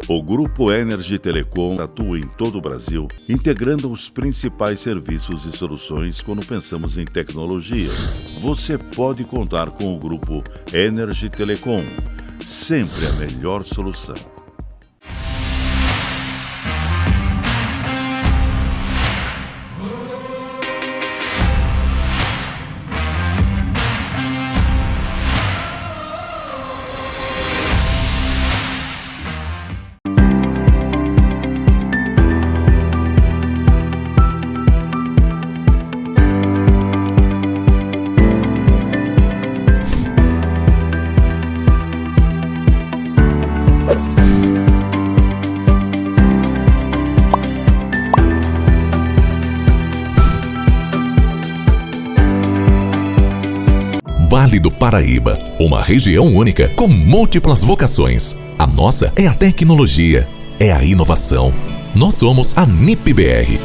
O Grupo Energy Telecom atua em todo o Brasil, integrando os principais serviços e soluções quando pensamos em tecnologia. Você pode contar com o Grupo Energy Telecom, sempre a melhor solução. Vale do Paraíba, uma região única com múltiplas vocações. A nossa é a tecnologia, é a inovação. Nós somos a NIP-BR.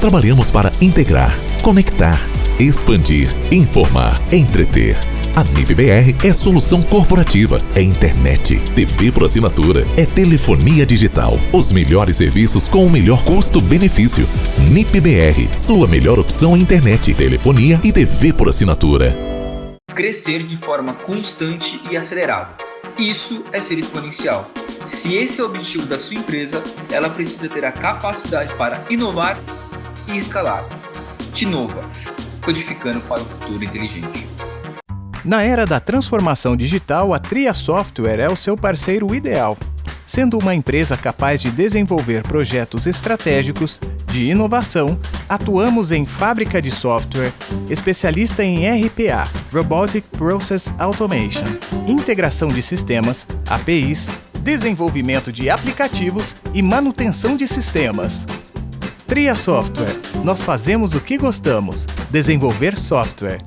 Trabalhamos para integrar, conectar, expandir, informar, entreter. A NIP-BR é solução corporativa, é internet, TV por assinatura, é telefonia digital. Os melhores serviços com o melhor custo-benefício. NIP-BR, sua melhor opção em internet, telefonia e TV por assinatura. Crescer de forma constante e acelerada. Isso é ser exponencial. Se esse é o objetivo da sua empresa, ela precisa ter a capacidade para inovar e escalar. Tinova, codificando para o futuro inteligente. Na era da transformação digital, a Tria Software é o seu parceiro ideal. Sendo uma empresa capaz de desenvolver projetos estratégicos de inovação, atuamos em fábrica de software, especialista em RPA, Robotic Process Automation, integração de sistemas, APIs, desenvolvimento de aplicativos e manutenção de sistemas. Tria Software, nós fazemos o que gostamos, desenvolver software.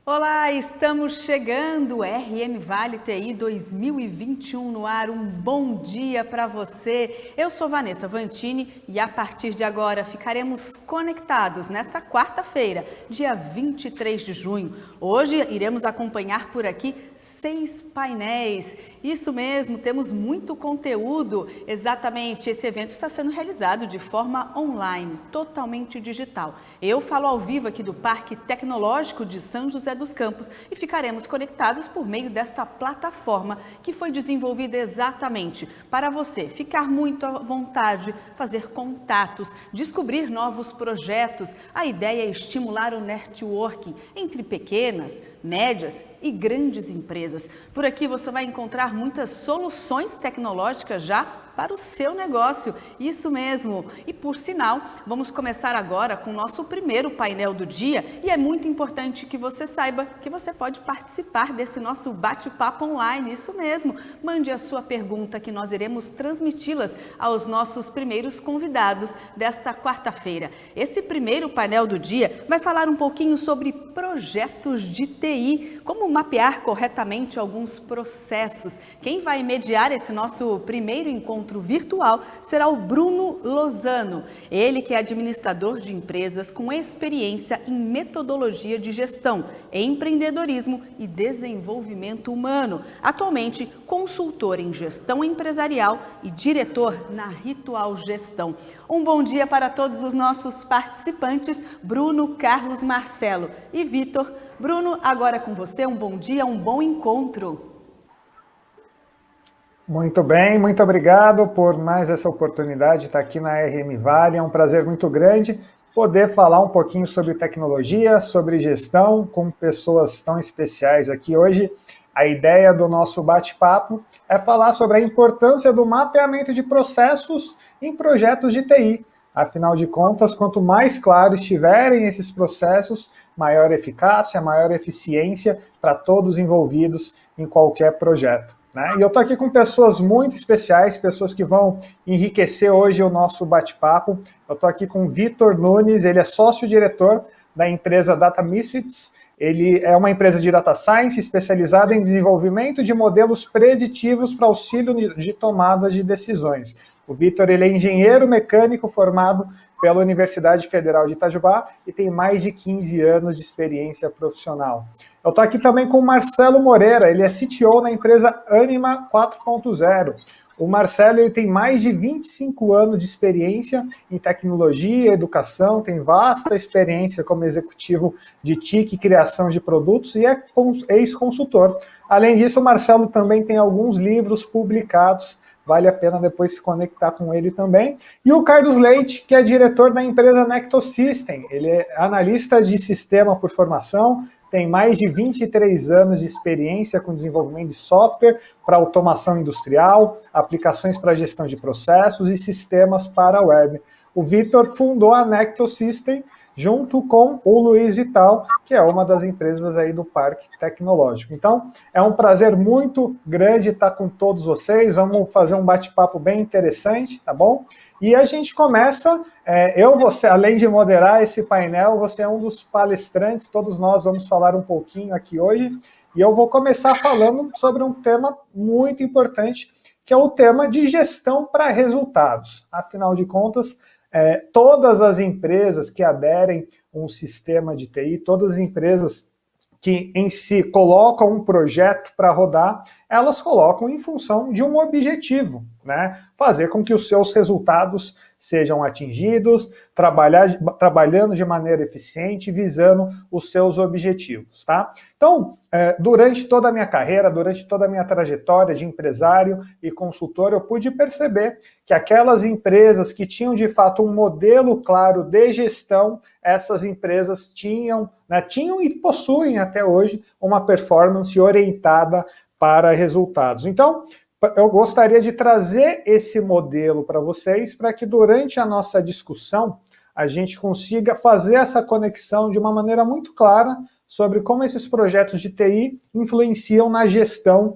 Olá, estamos chegando, RM Vale TI 2021 no ar, um bom dia para você. Eu sou Vanessa Vantini e a partir de agora ficaremos conectados nesta quarta-feira, dia 23 de junho. Hoje iremos acompanhar por aqui 6 painéis. Isso mesmo, temos muito conteúdo. Exatamente, esse evento está sendo realizado de forma online, totalmente digital. Eu falo ao vivo aqui do Parque Tecnológico de São José dos Campos e ficaremos conectados por meio desta plataforma que foi desenvolvida exatamente para você ficar muito à vontade, fazer contatos, descobrir novos projetos. A ideia é estimular o networking entre pequenas, médias e grandes empresas. Por aqui você vai encontrar muitas soluções tecnológicas já para o seu negócio. Isso mesmo. E por sinal, vamos começar agora com o nosso primeiro painel do dia e é muito importante que você saiba que você pode participar desse nosso bate-papo online. Isso mesmo. Mande a sua pergunta que nós iremos transmiti-las aos nossos primeiros convidados desta quarta-feira. Esse primeiro painel do dia vai falar um pouquinho sobre projetos de TI, como mapear corretamente alguns processos. Quem vai mediar esse nosso primeiro encontro virtual será o Bruno Lozano. Ele que é administrador de empresas com experiência em metodologia de gestão, empreendedorismo e desenvolvimento humano. Atualmente, consultor em gestão empresarial e diretor na Ritual Gestão. Um bom dia para todos os nossos participantes, Bruno, Carlos, Marcelo e Vitor. Bruno, agora com você, um bom dia, um bom encontro. Muito bem, muito obrigado por mais essa oportunidade de estar aqui na RM Vale. É um prazer muito grande poder falar um pouquinho sobre tecnologia, sobre gestão, com pessoas tão especiais aqui hoje. A ideia do nosso bate-papo é falar sobre a importância do mapeamento de processos em projetos de TI. Afinal de contas, quanto mais claros estiverem esses processos, maior eficácia, maior eficiência para todos envolvidos em qualquer projeto. Né? E eu estou aqui com pessoas muito especiais, pessoas que vão enriquecer hoje o nosso bate-papo. Eu estou aqui com o Vitor Nunes, ele é sócio-diretor da empresa Data Misfits. Ele é uma empresa de data science especializada em desenvolvimento de modelos preditivos para auxílio de tomada de decisões. O Vitor, ele é engenheiro mecânico formado pela Universidade Federal de Itajubá e tem mais de 15 anos de experiência profissional. Eu estou aqui também com o Marcelo Moreira, ele é CTO na empresa Anima 4.0. O Marcelo, ele tem mais de 25 anos de experiência em tecnologia, educação, tem vasta experiência como executivo de TIC e criação de produtos e é ex-consultor. Além disso, o Marcelo também tem alguns livros publicados, vale a pena depois se conectar com ele também. E o Carlos Leite, que é diretor da empresa Nectosystem, ele é analista de sistema por formação, tem mais de 23 anos de experiência com desenvolvimento de software para automação industrial, aplicações para gestão de processos e sistemas para a web. O Vitor fundou a Nectosystem junto com o Luiz Vital, que é uma das empresas aí do Parque Tecnológico. Então, é um prazer muito grande estar com todos vocês. Vamos fazer um bate-papo bem interessante, tá bom? E a gente começa, você, além de moderar esse painel, você é um dos palestrantes, todos nós vamos falar um pouquinho aqui hoje, e eu vou começar falando sobre um tema muito importante, que é o tema de gestão para resultados. Afinal de contas, todas as empresas que aderem a um sistema de TI, todas as empresas que em si colocam um projeto para rodar, elas colocam em função de um objetivo, né? Fazer com que os seus resultados sejam atingidos, trabalhando de maneira eficiente, visando os seus objetivos, tá? Então, durante toda a minha carreira, durante toda a minha trajetória de empresário e consultor, eu pude perceber que aquelas empresas que tinham de fato um modelo claro de gestão, essas empresas tinham e possuem até hoje uma performance orientada para resultados. Então, eu gostaria de trazer esse modelo para vocês, para que durante a nossa discussão a gente consiga fazer essa conexão de uma maneira muito clara sobre como esses projetos de TI influenciam na gestão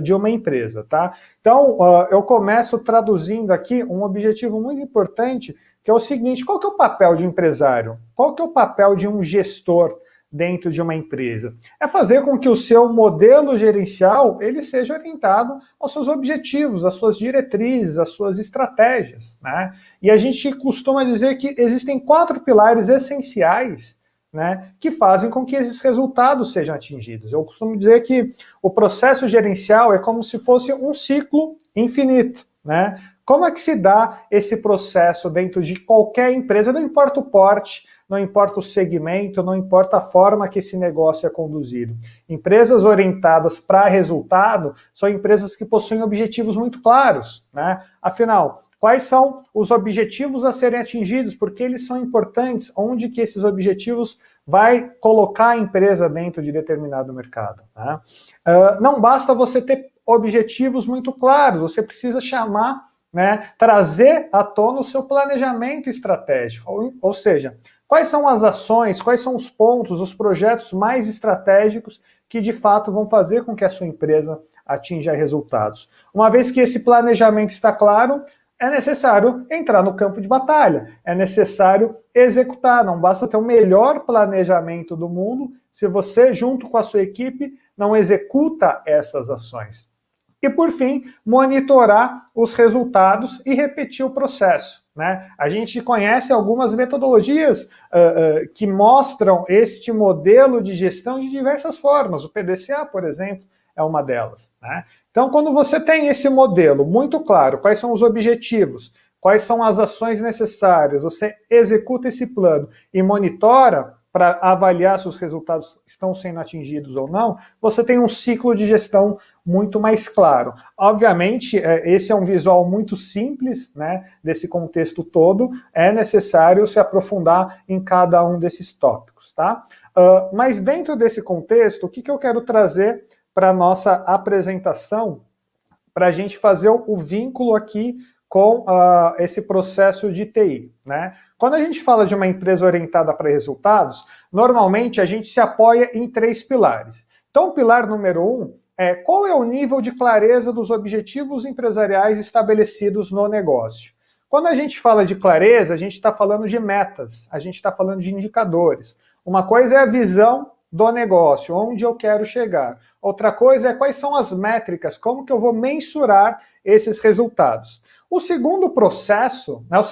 de uma empresa, tá? Então, eu começo traduzindo aqui um objetivo muito importante, que é o seguinte: qual que é o papel de um empresário? Qual que é o papel de um gestor dentro de uma empresa? É fazer com que o seu modelo gerencial ele seja orientado aos seus objetivos, às suas diretrizes, às suas estratégias, né? E a gente costuma dizer que existem 4 pilares essenciais, né, que fazem com que esses resultados sejam atingidos. Eu costumo dizer que o processo gerencial é como se fosse um ciclo infinito, né? Como é que se dá esse processo dentro de qualquer empresa? Não importa o porte, não importa o segmento, não importa a forma que esse negócio é conduzido. Empresas orientadas para resultado são empresas que possuem objetivos muito claros, né? Afinal, quais são os objetivos a serem atingidos? Por que eles são importantes? Onde que esses objetivos vai colocar a empresa dentro de determinado mercado, né? Não basta você ter objetivos muito claros, você precisa chamar, né, trazer à tona o seu planejamento estratégico, ou seja, quais são as ações, quais são os pontos, os projetos mais estratégicos que de fato vão fazer com que a sua empresa atinja resultados. Uma vez que esse planejamento está claro, é necessário entrar no campo de batalha, é necessário executar. Não basta ter o melhor planejamento do mundo se você, junto com a sua equipe, não executa essas ações. E, por fim, monitorar os resultados e repetir o processo, né? A gente conhece algumas metodologias que mostram este modelo de gestão de diversas formas. O PDCA, por exemplo, é uma delas, né? Então, quando você tem esse modelo muito claro, quais são os objetivos, quais são as ações necessárias, você executa esse plano e monitora para avaliar se os resultados estão sendo atingidos ou não, você tem um ciclo de gestão muito mais claro. Obviamente, esse é um visual muito simples, né, desse contexto todo, é necessário se aprofundar em cada um desses tópicos, tá? Mas dentro desse contexto, o que eu quero trazer para a nossa apresentação, para a gente fazer o vínculo aqui com esse processo de TI, né? Quando a gente fala de uma empresa orientada para resultados, normalmente a gente se apoia em 3 pilares. Então, o pilar número 1 é qual é o nível de clareza dos objetivos empresariais estabelecidos no negócio. Quando a gente fala de clareza, a gente está falando de metas, a gente está falando de indicadores. Uma coisa é a visão do negócio, onde eu quero chegar. Outra coisa é quais são as métricas, como que eu vou mensurar esses resultados. O segundo processo, né, o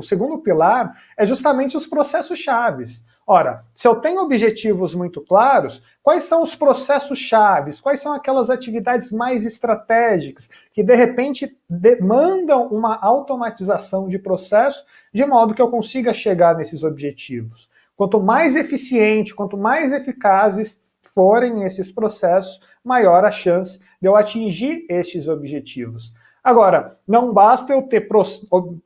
segundo pilar, é justamente os processos chaves. Ora, se eu tenho objetivos muito claros, quais são os processos chaves? Quais são aquelas atividades mais estratégicas que, de repente, demandam uma automatização de processo, de modo que eu consiga chegar nesses objetivos? Quanto mais eficiente, quanto mais eficazes forem esses processos, maior a chance de eu atingir estes objetivos. Agora, não basta eu ter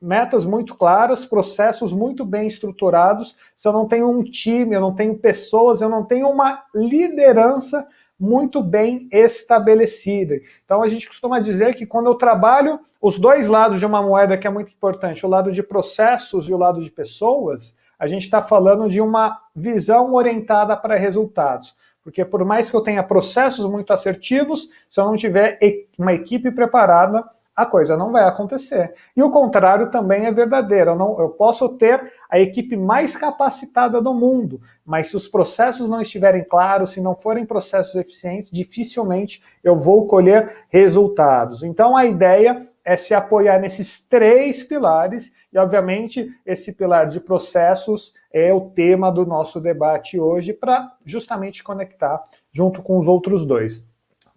metas muito claras, processos muito bem estruturados, se eu não tenho um time, eu não tenho pessoas, eu não tenho uma liderança muito bem estabelecida. Então a gente costuma dizer que quando eu trabalho os 2 lados de uma moeda, que é muito importante, o lado de processos e o lado de pessoas, a gente está falando de uma visão orientada para resultados. Porque por mais que eu tenha processos muito assertivos, se eu não tiver uma equipe preparada, a coisa não vai acontecer. E o contrário também é verdadeiro. Eu posso ter a equipe mais capacitada do mundo, mas se os processos não estiverem claros, se não forem processos eficientes, dificilmente eu vou colher resultados. Então a ideia é se apoiar nesses 3 pilares, e obviamente esse pilar de processos é o tema do nosso debate hoje, para justamente conectar junto com os outros 2.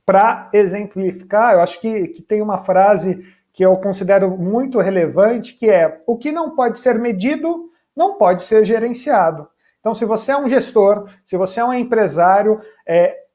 Para exemplificar, eu acho que tem uma frase que eu considero muito relevante, que é: o que não pode ser medido, não pode ser gerenciado. Então, se você é um gestor, se você é um empresário,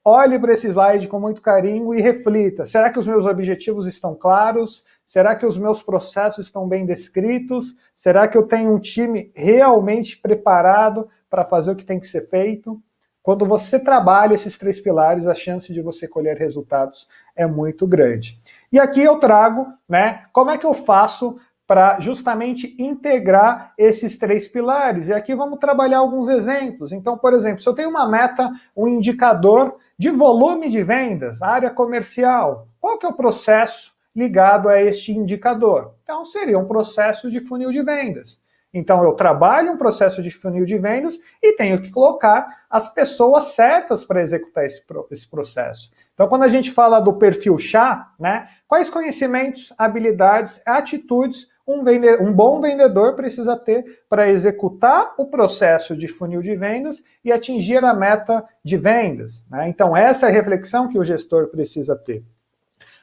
olhe para esse slide com muito carinho e reflita. Será que os meus objetivos estão claros? Será que os meus processos estão bem descritos? Será que eu tenho um time realmente preparado para fazer o que tem que ser feito? Quando você trabalha esses 3 pilares, a chance de você colher resultados é muito grande. E aqui eu trago, né, como é que eu faço para justamente integrar esses 3 pilares. E aqui vamos trabalhar alguns exemplos. Então, por exemplo, se eu tenho uma meta, um indicador de volume de vendas, área comercial, qual que é o processo ligado a este indicador? Então, seria um processo de funil de vendas. Então, eu trabalho um processo de funil de vendas e tenho que colocar as pessoas certas para executar esse processo. Então, quando a gente fala do perfil chá, né, quais conhecimentos, habilidades, atitudes um bom vendedor precisa ter para executar o processo de funil de vendas e atingir a meta de vendas, né? Então, essa é a reflexão que o gestor precisa ter.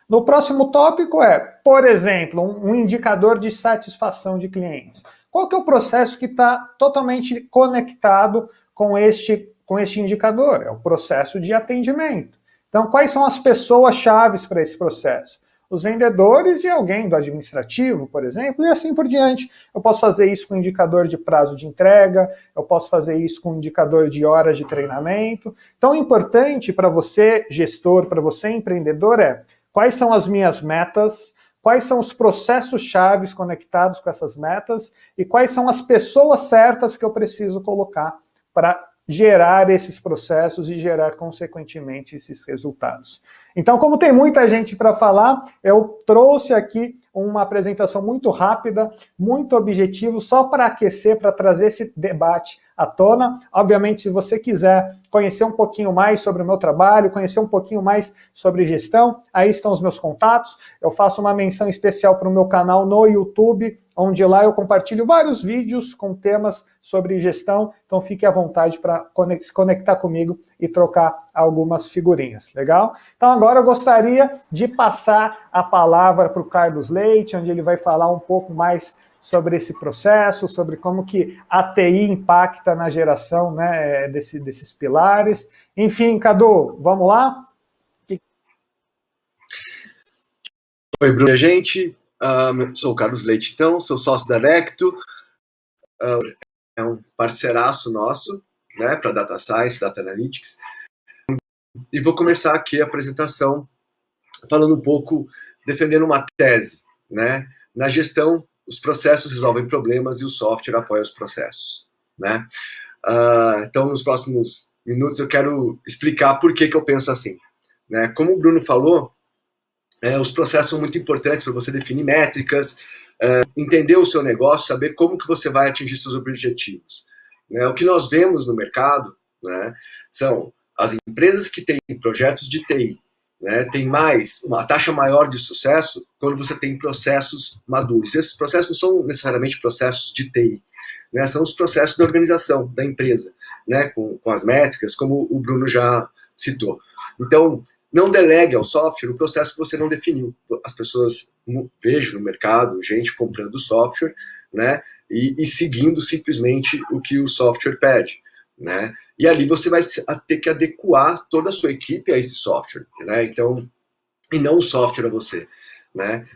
No próximo tópico por exemplo, um indicador de satisfação de clientes. Qual que é o processo que está totalmente conectado com este indicador? É o processo de atendimento. Então, quais são as pessoas-chave para esse processo? Os vendedores e alguém do administrativo, por exemplo, e assim por diante. Eu posso fazer isso com indicador de prazo de entrega, eu posso fazer isso com indicador de horas de treinamento. Então, o importante para você, gestor, para você, empreendedor, quais são as minhas metas, quais são os processos chaves conectados com essas metas e quais são as pessoas certas que eu preciso colocar para gerar esses processos e gerar, consequentemente, esses resultados. Então, como tem muita gente para falar, eu trouxe aqui uma apresentação muito rápida, muito objetivo, só para aquecer, para trazer esse debate à tona. Obviamente, se você quiser conhecer um pouquinho mais sobre o meu trabalho, conhecer um pouquinho mais sobre gestão, aí estão os meus contatos. Eu faço uma menção especial para o meu canal no YouTube, onde lá eu compartilho vários vídeos com temas sobre gestão, então fique à vontade para se conectar comigo e trocar algumas figurinhas, legal? Então agora eu gostaria de passar a palavra para o Carlos Leite, onde ele vai falar um pouco mais sobre esse processo, sobre como que a TI impacta na geração, né, desses pilares. Enfim, Cadu, vamos lá? Oi, Bruno, gente. Sou o Carlos Leite, então, sou sócio da Necto. É um parceiraço nosso, né, para Data Science, Data Analytics. E vou começar aqui a apresentação falando um pouco, defendendo uma tese, né? Na gestão, os processos resolvem problemas e o software apoia os processos, né? Então, nos próximos minutos, eu quero explicar por que eu penso assim, né? Como o Bruno falou, os processos são muito importantes para você definir métricas, entender o seu negócio, saber como que você vai atingir seus objetivos, né? O que nós vemos no mercado, né, são as empresas que têm projetos de TI, né, tem uma taxa maior de sucesso quando você tem processos maduros. Esses processos não são necessariamente processos de TI, né, são os processos da organização, da empresa, né, com as métricas, como o Bruno já citou. Então, não delegue ao software o processo que você não definiu. As pessoas, vejo no mercado, gente comprando software, né, e seguindo simplesmente o que o software pede, né? E ali você vai ter que adequar toda a sua equipe a esse software, né? Então, e não o software a você, né?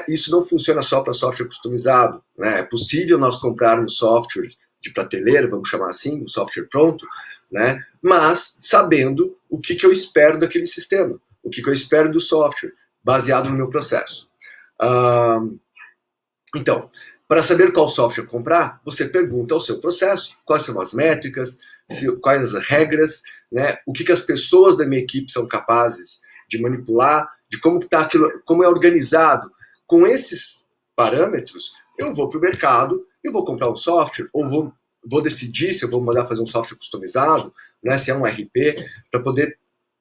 Isso não funciona só para software customizado, né? É possível nós comprarmos software de prateleira, vamos chamar assim, um software pronto, né? Mas sabendo o que eu espero daquele sistema, o que eu espero do software, baseado no meu processo. Então, para saber qual software comprar, você pergunta ao seu processo quais são as métricas, quais as regras, né, o que as pessoas da minha equipe são capazes de manipular, de como tá aquilo, como é organizado. Com esses parâmetros, eu vou para o mercado e vou comprar um software, ou vou decidir se eu vou mandar fazer um software customizado, né, se é um RP, para poder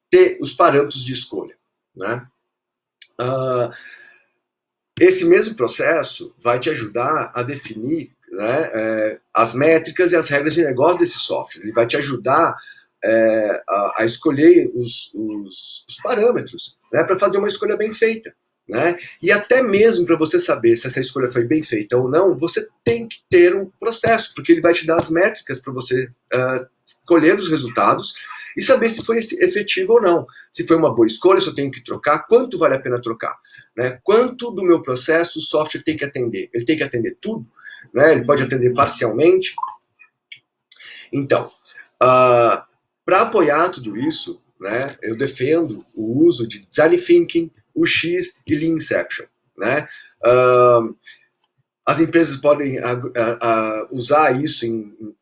ter os parâmetros de escolha, né? Esse mesmo processo vai te ajudar a definir, né, as métricas e as regras de negócio desse software. Ele vai te ajudar a escolher os parâmetros, né, para fazer uma escolha bem feita, né? E até mesmo para você saber se essa escolha foi bem feita ou não, você tem que ter um processo, porque ele vai te dar as métricas para você colher os resultados e saber se foi efetivo ou não. Se foi uma boa escolha, se eu tenho que trocar, quanto vale a pena trocar, né? Quanto do meu processo o software tem que atender? Ele tem que atender tudo, né? Ele pode atender parcialmente. Então, para apoiar tudo isso, né, eu defendo o uso de Design Thinking, o X e Lean Inception, né? As empresas podem usar isso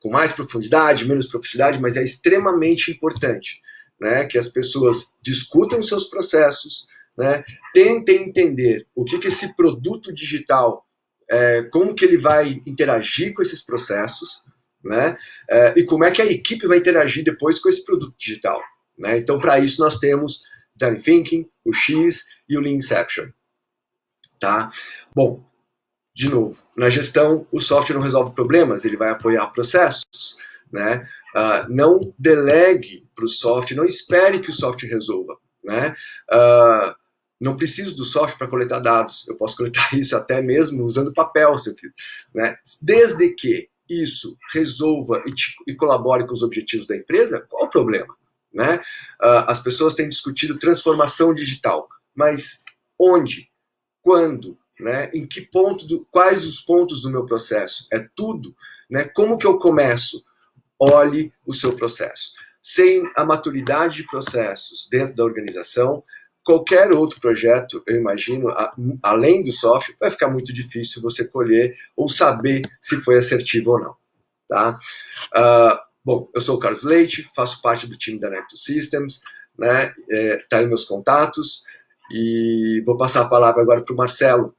com mais profundidade, menos profundidade, mas é extremamente importante, né, que as pessoas discutam seus processos, né, tentem entender o que esse produto digital, como que ele vai interagir com esses processos, né, e como é que a equipe vai interagir depois com esse produto digital, né? Então, para isso, nós temos Design Thinking, o X e o Lean Inception. Tá? Bom, de novo, na gestão, o software não resolve problemas, ele vai apoiar processos, né? Não delegue para o software, não espere que o software resolva, né? Não preciso do software para coletar dados, eu posso coletar isso até mesmo usando papel, né? Desde que isso resolva e colabore com os objetivos da empresa, qual o problema, né? As pessoas têm discutido transformação digital, mas onde? Quando? Né? Em que ponto, quais os pontos do meu processo? É tudo, né? Como que eu começo? Olhe o seu processo. Sem a maturidade de processos dentro da organização, qualquer outro projeto, eu imagino, além do software, vai ficar muito difícil você colher ou saber se foi assertivo ou não. Tá? Bom, eu sou o Carlos Leite, faço parte do time da Necto Systems, né? Tá aí meus contatos, e vou passar a palavra agora para o Marcelo.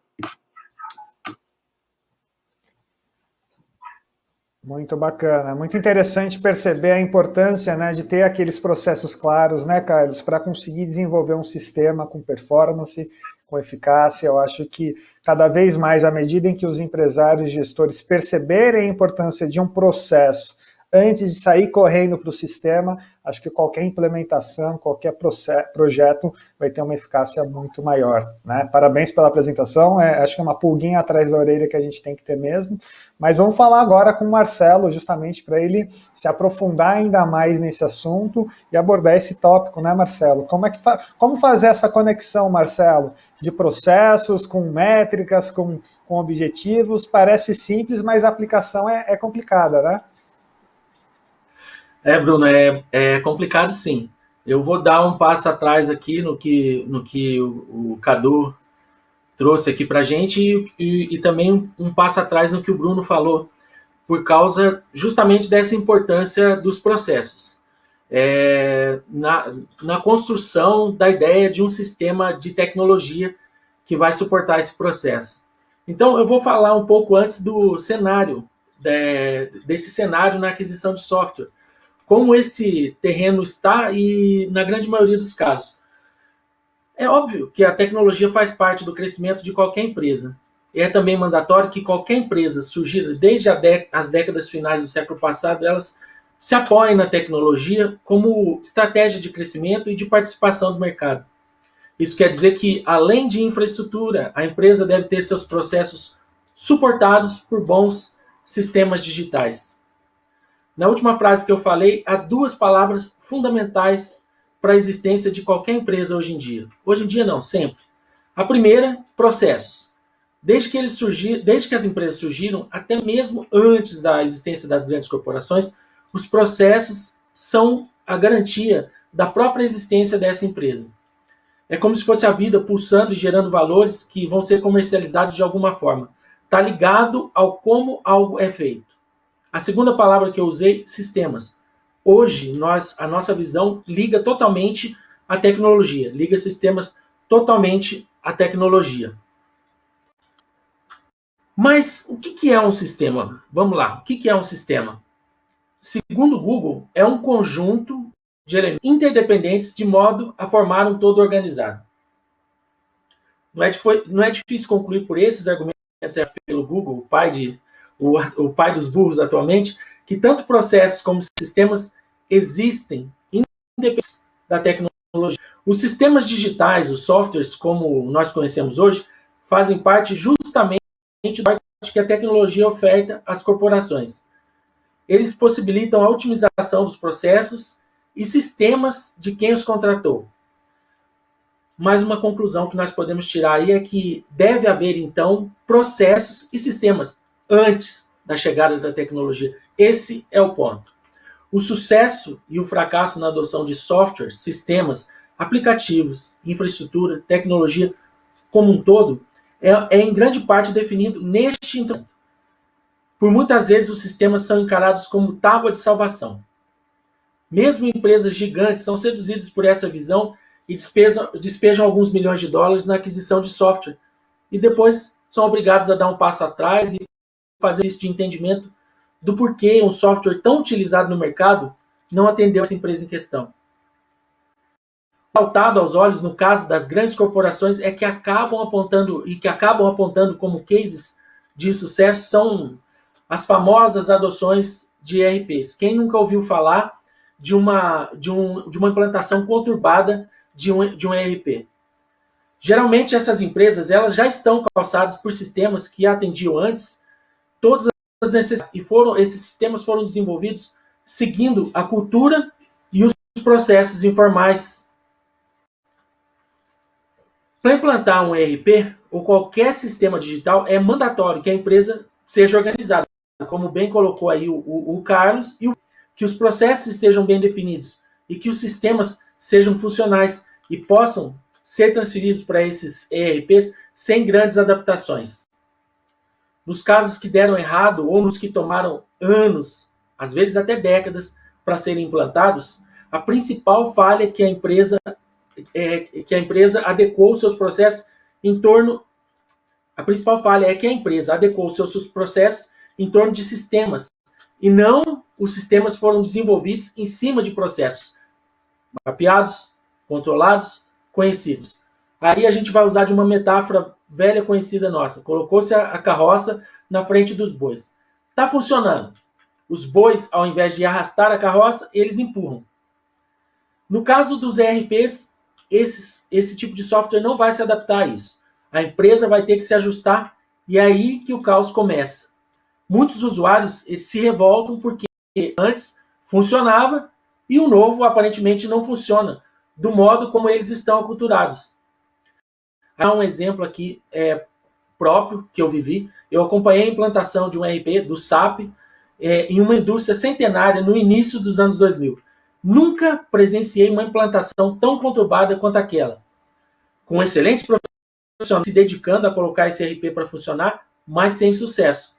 Muito bacana, muito interessante perceber a importância, né, de ter aqueles processos claros, né, Carlos, para conseguir desenvolver um sistema com performance, com eficácia. Eu acho que cada vez mais, à medida em que os empresários e gestores perceberem a importância de um processo antes de sair correndo para o sistema, acho que qualquer implementação, qualquer projeto vai ter uma eficácia muito maior, né? Parabéns pela apresentação, acho que é uma pulguinha atrás da orelha que a gente tem que ter mesmo, mas vamos falar agora com o Marcelo, justamente para ele se aprofundar ainda mais nesse assunto e abordar esse tópico, né, Marcelo? Como fazer essa conexão, Marcelo, de processos com métricas, com objetivos? Parece simples, mas a aplicação é complicada, né? Bruno, é complicado sim. Eu vou dar um passo atrás aqui no que o Cadu trouxe aqui para a gente e também um passo atrás no que o Bruno falou, por causa justamente dessa importância dos processos. Na construção da ideia de um sistema de tecnologia que vai suportar esse processo. Então, eu vou falar um pouco antes do cenário, desse cenário na aquisição de software. Como esse terreno está e na grande maioria dos casos. É óbvio que a tecnologia faz parte do crescimento de qualquer empresa. É também mandatório que qualquer empresa surgida desde as décadas finais do século passado, elas se apoiem na tecnologia como estratégia de crescimento e de participação do mercado. Isso quer dizer que, além de infraestrutura, a empresa deve ter seus processos suportados por bons sistemas digitais. Na última frase que eu falei, há duas palavras fundamentais para a existência de qualquer empresa hoje em dia. Hoje em dia não, sempre. A primeira, processos. Desde que as empresas surgiram, até mesmo antes da existência das grandes corporações, os processos são a garantia da própria existência dessa empresa. É como se fosse a vida pulsando e gerando valores que vão ser comercializados de alguma forma. Está ligado ao como algo é feito. A segunda palavra que eu usei, sistemas. Hoje, a nossa visão liga totalmente à tecnologia, liga sistemas totalmente à tecnologia. Mas o que é um sistema? Vamos lá, o que é um sistema? Segundo o Google, é um conjunto de elementos interdependentes de modo a formar um todo organizado. Não é difícil concluir por esses argumentos pelo Google, o pai dos burros atualmente, que tanto processos como sistemas existem independentes da tecnologia. Os sistemas digitais, os softwares, como nós conhecemos hoje, fazem parte justamente da parte que a tecnologia oferta às corporações. Eles possibilitam a otimização dos processos e sistemas de quem os contratou. Mas uma conclusão que nós podemos tirar aí é que deve haver, então, processos e sistemas antes da chegada da tecnologia. Esse é o ponto. O sucesso e o fracasso na adoção de software, sistemas, aplicativos, infraestrutura, tecnologia como um todo, é em grande parte definido neste instrumento. Por muitas vezes os sistemas são encarados como tábua de salvação. Mesmo empresas gigantes são seduzidas por essa visão e despejam alguns milhões de dólares na aquisição de software. E depois são obrigados a dar um passo atrás e fazer isso de entendimento do porquê um software tão utilizado no mercado não atendeu essa empresa em questão. Saltado aos olhos no caso das grandes corporações é que acabam apontando como cases de sucesso são as famosas adoções de ERPs. Quem nunca ouviu falar de uma implantação conturbada de um ERP? Geralmente essas empresas elas já estão calçadas por sistemas que atendiam antes todas as necessidades e esses sistemas foram desenvolvidos seguindo a cultura e os processos informais. Para implantar um ERP ou qualquer sistema digital é mandatório que a empresa seja organizada, como bem colocou aí o Carlos, e que os processos estejam bem definidos e que os sistemas sejam funcionais e possam ser transferidos para esses ERPs sem grandes adaptações. Nos casos que deram errado ou nos que tomaram anos, às vezes até décadas, para serem implantados, a principal falha é que a empresa adequou seus processos em torno de sistemas e não os sistemas foram desenvolvidos em cima de processos mapeados, controlados, conhecidos. Aí a gente vai usar de uma metáfora velha conhecida nossa. Colocou-se a carroça na frente dos bois. Está funcionando. Os bois, ao invés de arrastar a carroça, eles empurram. No caso dos ERPs, esse tipo de software não vai se adaptar a isso. A empresa vai ter que se ajustar e é aí que o caos começa. Muitos usuários se revoltam porque antes funcionava e o novo aparentemente não funciona do modo como eles estão aculturados. Há um exemplo aqui próprio que eu vivi. Eu acompanhei a implantação de um ERP, do SAP, em uma indústria centenária no início dos anos 2000. Nunca presenciei uma implantação tão conturbada quanto aquela, com excelentes profissionais se dedicando a colocar esse ERP para funcionar, mas sem sucesso.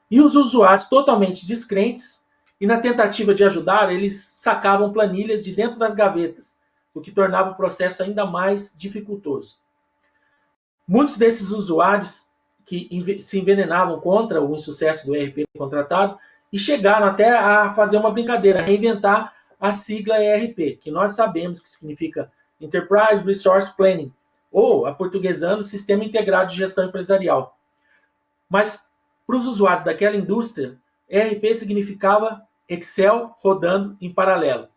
E os usuários totalmente descrentes, e na tentativa de ajudar, eles sacavam planilhas de dentro das gavetas, o que tornava o processo ainda mais dificultoso. Muitos desses usuários que se envenenavam contra o insucesso do ERP contratado e chegaram até a fazer uma brincadeira, a reinventar a sigla ERP, que nós sabemos que significa Enterprise Resource Planning, ou, aportuguesando, Sistema Integrado de Gestão Empresarial. Mas, para os usuários daquela indústria, ERP significava Excel rodando em paralelo.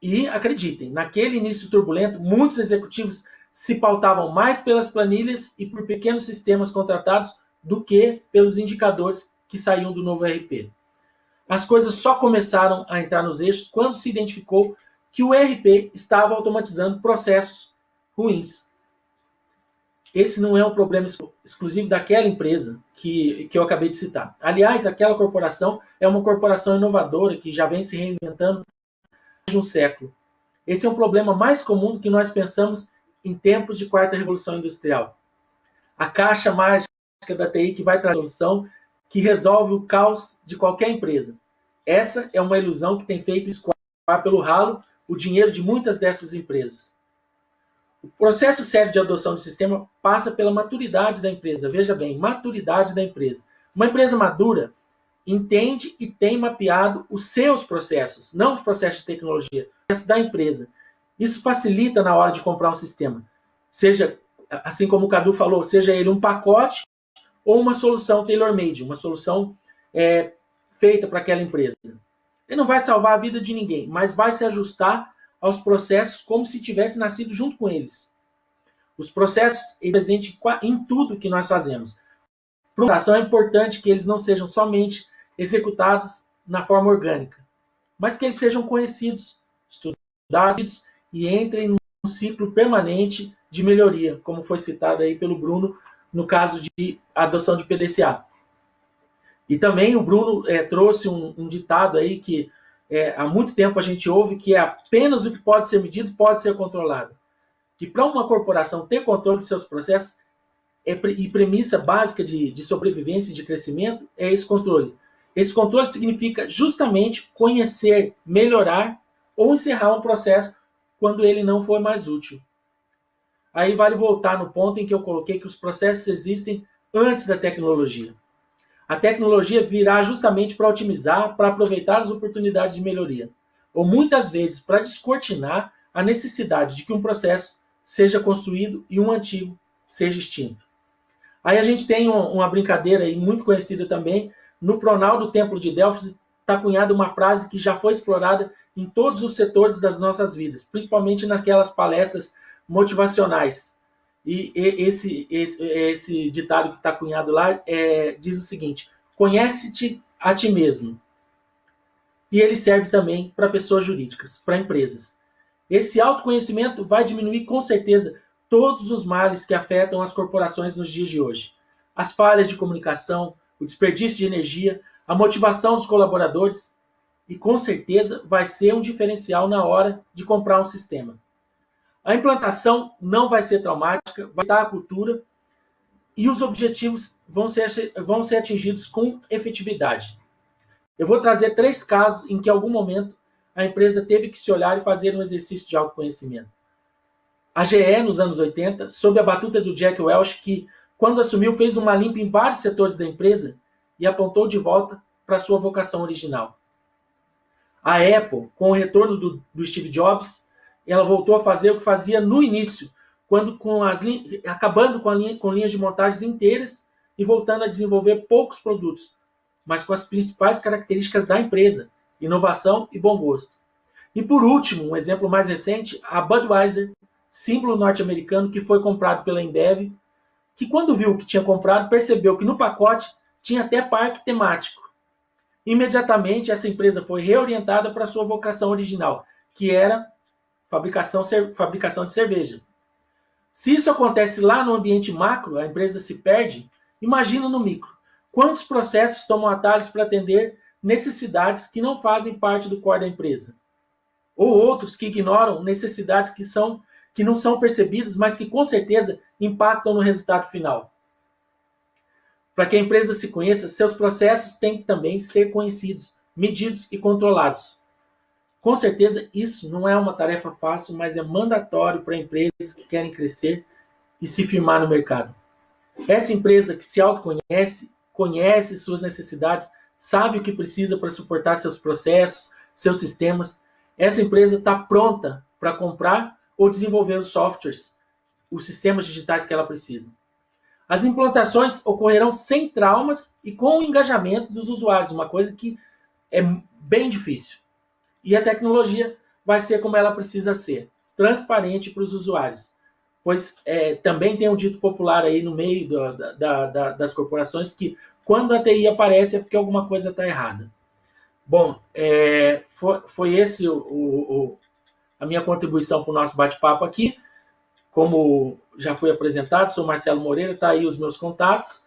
E, acreditem, naquele início turbulento, muitos executivos se pautavam mais pelas planilhas e por pequenos sistemas contratados do que pelos indicadores que saíam do novo ERP. As coisas só começaram a entrar nos eixos quando se identificou que o ERP estava automatizando processos ruins. Esse não é um problema exclusivo daquela empresa que eu acabei de citar. Aliás, aquela corporação é uma corporação inovadora que já vem se reinventando há mais de um século. Esse é um problema mais comum do que nós pensamos em tempos de quarta revolução industrial. A caixa mágica da TI que vai trazer a solução que resolve o caos de qualquer empresa. Essa é uma ilusão que tem feito escoar pelo ralo o dinheiro de muitas dessas empresas. O processo sério de adoção de sistema passa pela maturidade da empresa. Veja bem, maturidade da empresa. Uma empresa madura entende e tem mapeado os seus processos, não os processos de tecnologia, os processos da empresa. Isso facilita na hora de comprar um sistema. Seja, assim como o Cadu falou, seja ele um pacote ou uma solução tailor-made, uma solução feita para aquela empresa. Ele não vai salvar a vida de ninguém, mas vai se ajustar aos processos como se tivesse nascido junto com eles. Os processos presentes em tudo que nós fazemos. Para uma ação é importante que eles não sejam somente executados na forma orgânica, mas que eles sejam conhecidos, estudados e entrem num ciclo permanente de melhoria, como foi citado aí pelo Bruno no caso de adoção de PDCA. E também o Bruno trouxe um ditado aí que há muito tempo a gente ouve, que é apenas o que pode ser medido pode ser controlado. Que para uma corporação ter controle de seus processos e premissa básica de sobrevivência e de crescimento é esse controle. Esse controle significa justamente conhecer, melhorar ou encerrar um processo quando ele não for mais útil. Aí vale voltar no ponto em que eu coloquei que os processos existem antes da tecnologia. A tecnologia virá justamente para otimizar, para aproveitar as oportunidades de melhoria, ou muitas vezes para descortinar a necessidade de que um processo seja construído e um antigo seja extinto. Aí a gente tem uma brincadeira aí muito conhecida também. No Pronal do Templo de Delfos está cunhada uma frase que já foi explorada em todos os setores das nossas vidas, principalmente naquelas palestras motivacionais. E esse ditado que está cunhado lá diz o seguinte: conhece-te a ti mesmo. E ele serve também para pessoas jurídicas, para empresas. Esse autoconhecimento vai diminuir com certeza todos os males que afetam as corporações nos dias de hoje. As falhas de comunicação, o desperdício de energia, a motivação dos colaboradores, e com certeza vai ser um diferencial na hora de comprar um sistema. A implantação não vai ser traumática, vai dar a cultura e os objetivos vão ser atingidos com efetividade. Eu vou trazer 3 casos em que, em algum momento, a empresa teve que se olhar e fazer um exercício de autoconhecimento. A GE, nos anos 80, sob a batuta do Jack Welch, que, quando assumiu, fez uma limpa em vários setores da empresa e apontou de volta para sua vocação original. A Apple, com o retorno do Steve Jobs, ela voltou a fazer o que fazia no início, quando acabando com linhas de montagens inteiras e voltando a desenvolver poucos produtos, mas com as principais características da empresa, inovação e bom gosto. E por último, um exemplo mais recente, a Budweiser, símbolo norte-americano que foi comprado pela Embev, que quando viu o que tinha comprado, percebeu que no pacote tinha até parque temático. Imediatamente, essa empresa foi reorientada para sua vocação original, que era fabricação de cerveja. Se isso acontece lá no ambiente macro, a empresa se perde, imagina no micro. Quantos processos tomam atalhos para atender necessidades que não fazem parte do core da empresa? ou outros que ignoram necessidades que não são percebidas, mas que com certeza impactam no resultado final. Para que a empresa se conheça, seus processos têm que também ser conhecidos, medidos e controlados. Com certeza, isso não é uma tarefa fácil, mas é mandatório para empresas que querem crescer e se firmar no mercado. Essa empresa que se autoconhece, conhece suas necessidades, sabe o que precisa para suportar seus processos, seus sistemas, essa empresa está pronta para comprar ou desenvolver os softwares, os sistemas digitais que ela precisa. As implantações ocorrerão sem traumas e com o engajamento dos usuários, uma coisa que é bem difícil. E a tecnologia vai ser como ela precisa ser, transparente para os usuários. Pois também tem um dito popular aí no meio das corporações que quando a TI aparece é porque alguma coisa está errada. Bom, foi esse a minha contribuição para o nosso bate-papo aqui. Como já foi apresentado, sou Marcelo Moreira, está aí os meus contatos.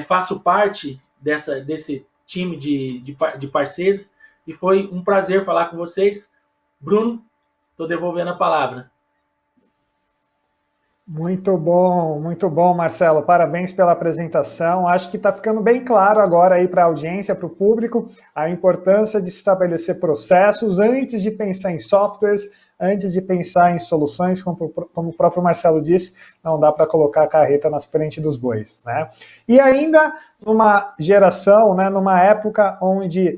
Faço parte desse time de parceiros e foi um prazer falar com vocês. Bruno, estou devolvendo a palavra. Muito bom, Marcelo. Parabéns pela apresentação. Acho que está ficando bem claro agora aí para a audiência, para o público, a importância de estabelecer processos antes de pensar em softwares, antes de pensar em soluções, como o próprio Marcelo disse, não dá para colocar a carreta nas frentes dos bois, né? E ainda numa geração, né, numa época onde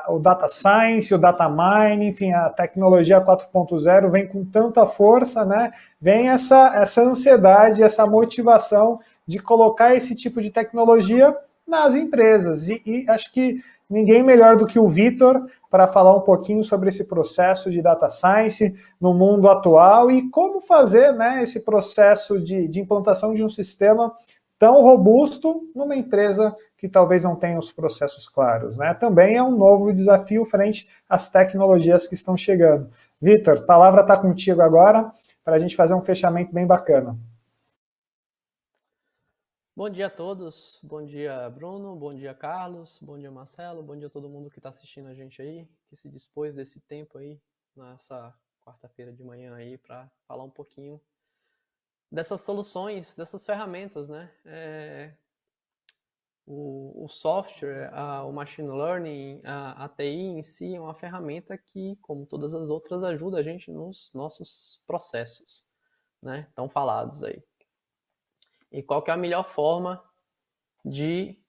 o data science, o data mining, enfim, a tecnologia 4.0 vem com tanta força, né? Vem essa ansiedade, essa motivação de colocar esse tipo de tecnologia nas empresas. E acho que ninguém melhor do que o Vitor para falar um pouquinho sobre esse processo de data science no mundo atual e como fazer, né, esse processo de implantação de um sistema tão robusto numa empresa que talvez não tenha os processos claros, né? Também é um novo desafio frente às tecnologias que estão chegando. Vitor, a palavra está contigo agora para a gente fazer um fechamento bem bacana. Bom dia a todos, bom dia Bruno, bom dia Carlos, bom dia Marcelo, bom dia a todo mundo que está assistindo a gente aí, que se dispôs desse tempo aí, nessa quarta-feira de manhã aí, para falar um pouquinho dessas soluções, dessas ferramentas, né? O software, o machine learning, a TI em si é uma ferramenta que, como todas as outras, ajuda a gente nos nossos processos, né? Tão falados aí. E qual que é a melhor forma de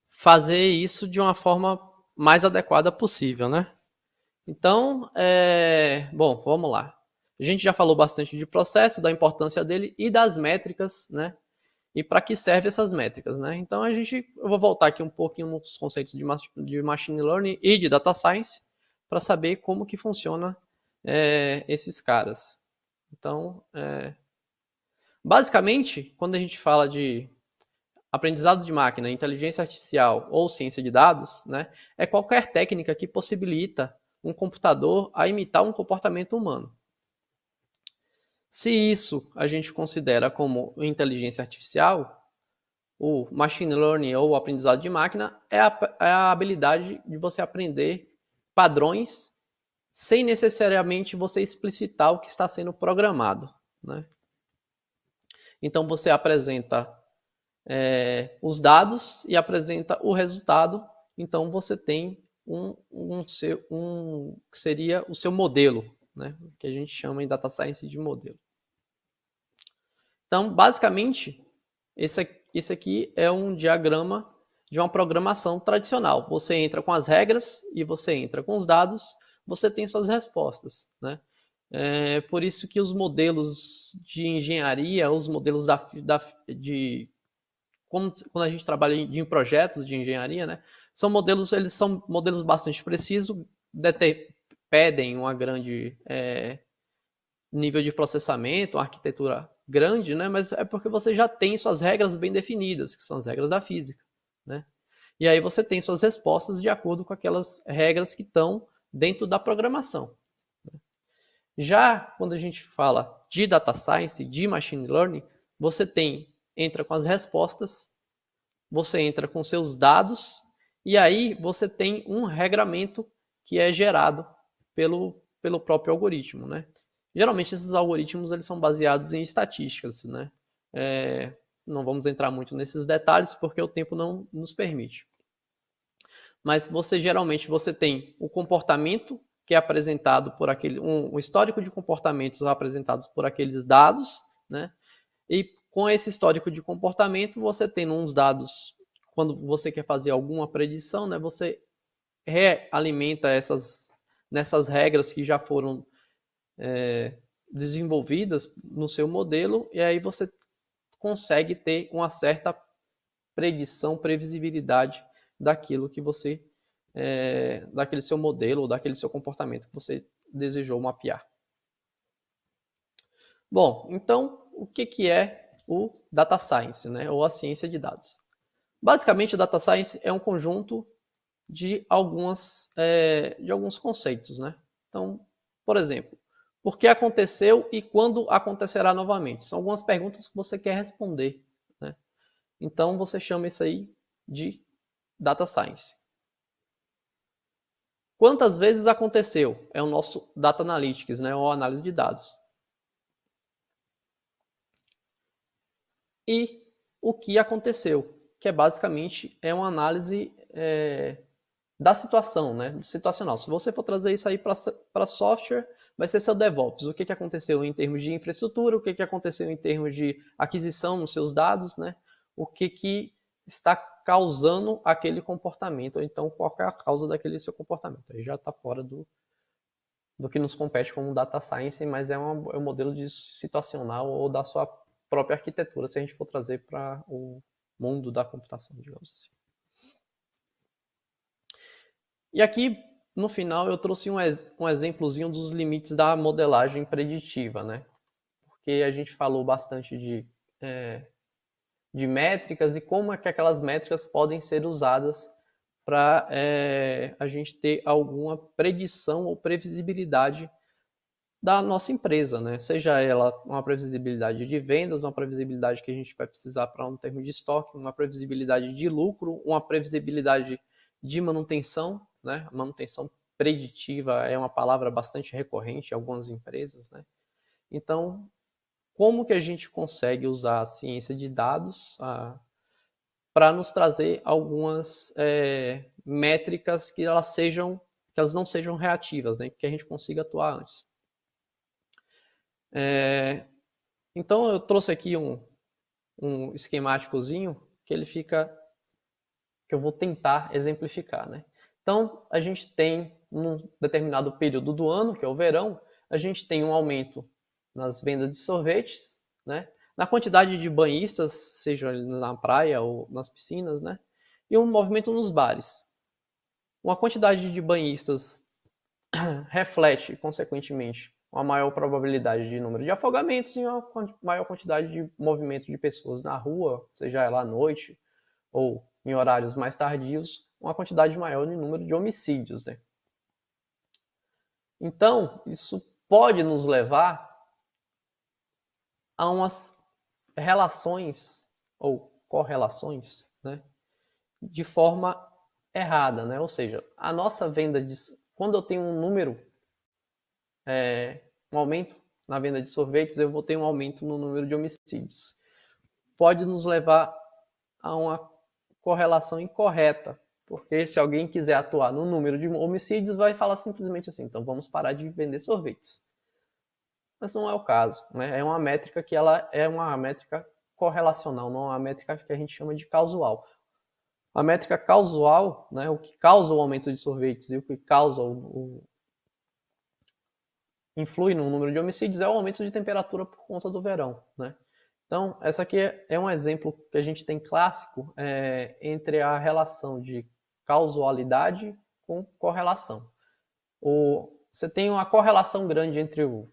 fazer isso de uma forma mais adequada possível, né? Então, bom, vamos lá. A gente já falou bastante de processo, da importância dele e das métricas, né? E para que servem essas métricas, né? Então, eu vou voltar aqui um pouquinho nos conceitos de machine learning e de data science para saber como que funciona esses caras. Então, basicamente, quando a gente fala de aprendizado de máquina, inteligência artificial ou ciência de dados, né, é qualquer técnica que possibilita um computador a imitar um comportamento humano. Se isso a gente considera como inteligência artificial, o machine learning ou o aprendizado de máquina é a habilidade de você aprender padrões sem necessariamente você explicitar o que está sendo programado, né? Então você apresenta os dados e apresenta o resultado, então você tem que seria o seu modelo, né? Que a gente chama em data science de modelo. Então, basicamente, esse aqui é um diagrama de uma programação tradicional. Você entra com as regras e você entra com os dados, você tem suas respostas, né? Por isso que os modelos de engenharia, os modelos quando a gente trabalha em projetos de engenharia, né, eles são modelos bastante precisos, pedem uma grande nível de processamento, uma arquitetura grande, né, mas é porque você já tem suas regras bem definidas, que são as regras da física, né? E aí você tem suas respostas de acordo com aquelas regras que estão dentro da programação. Já quando a gente fala de data science, de machine learning, você entra com as respostas, você entra com seus dados, e aí você tem um regramento que é gerado pelo próprio algoritmo, né? Geralmente esses algoritmos eles são baseados em estatísticas, né? Não vamos entrar muito nesses detalhes porque o tempo não nos permite. Mas geralmente você tem o comportamento que é apresentado por um histórico de comportamentos apresentados por aqueles dados, né? E com esse histórico de comportamento, você tem uns dados, quando você quer fazer alguma predição, né? Você realimenta nessas regras que já foram desenvolvidas no seu modelo, e aí você consegue ter uma certa previsibilidade daquilo que você, daquele seu modelo, ou daquele seu comportamento que você desejou mapear. Bom, então, o que é o Data Science, né? Ou a ciência de dados? Basicamente, o Data Science é um conjunto de alguns conceitos, né? Então, por exemplo, por que aconteceu e quando acontecerá novamente? São algumas perguntas que você quer responder, né? Então, você chama isso aí de Data Science. Quantas vezes aconteceu? É o nosso Data Analytics, né? Ou análise de dados. E o que aconteceu? Que basicamente uma análise da situação, né? Situacional. Se você for trazer isso aí para software, vai ser seu DevOps. O que aconteceu em termos de infraestrutura, o que aconteceu em termos de aquisição nos seus dados, né? O que está causando aquele comportamento, ou então qual é a causa daquele seu comportamento. Aí já está fora do que nos compete como Data Science, mas é um modelo de situacional ou da sua própria arquitetura, se a gente for trazer para o mundo da computação, digamos assim. E aqui, no final, eu trouxe um exemplozinho dos limites da modelagem preditiva, né? Porque a gente falou bastante de métricas e como é que aquelas métricas podem ser usadas para a gente ter alguma predição ou previsibilidade da nossa empresa, né? Seja ela uma previsibilidade de vendas, uma previsibilidade que a gente vai precisar para um termo de estoque, uma previsibilidade de lucro, uma previsibilidade de manutenção, né? Manutenção preditiva é uma palavra bastante recorrente em algumas empresas, né? Então, como que a gente consegue usar a ciência de dados para nos trazer algumas métricas que elas não sejam reativas, né? Que a gente consiga atuar antes. Então eu trouxe aqui um esquemáticozinho que eu vou tentar exemplificar, né? Então a gente tem num determinado período do ano, que é o verão, a gente tem um aumento nas vendas de sorvetes, né? Na quantidade de banhistas, seja na praia ou nas piscinas, né? E um movimento nos bares. Uma quantidade de banhistas reflete, consequentemente, uma maior probabilidade de número de afogamentos e uma maior quantidade de movimento de pessoas na rua, seja ela à noite ou em horários mais tardios, uma quantidade maior de número de homicídios, né? Então, isso pode nos levar a umas relações ou correlações, né, de forma errada, né? Ou seja, a nossa venda quando eu tenho um número, um aumento na venda de sorvetes, eu vou ter um aumento no número de homicídios. Pode nos levar a uma correlação incorreta, porque se alguém quiser atuar no número de homicídios, vai falar simplesmente assim, então vamos parar de vender sorvetes. Mas não é o caso, né? É uma métrica que ela é uma métrica correlacional, não é uma métrica que a gente chama de causal. A métrica causal, né, o que causa o aumento de sorvetes e o que causa influi no número de homicídios é o aumento de temperatura por conta do verão, né? Então, essa aqui é um exemplo que a gente tem clássico entre a relação de causalidade com correlação. Você tem uma correlação grande entre o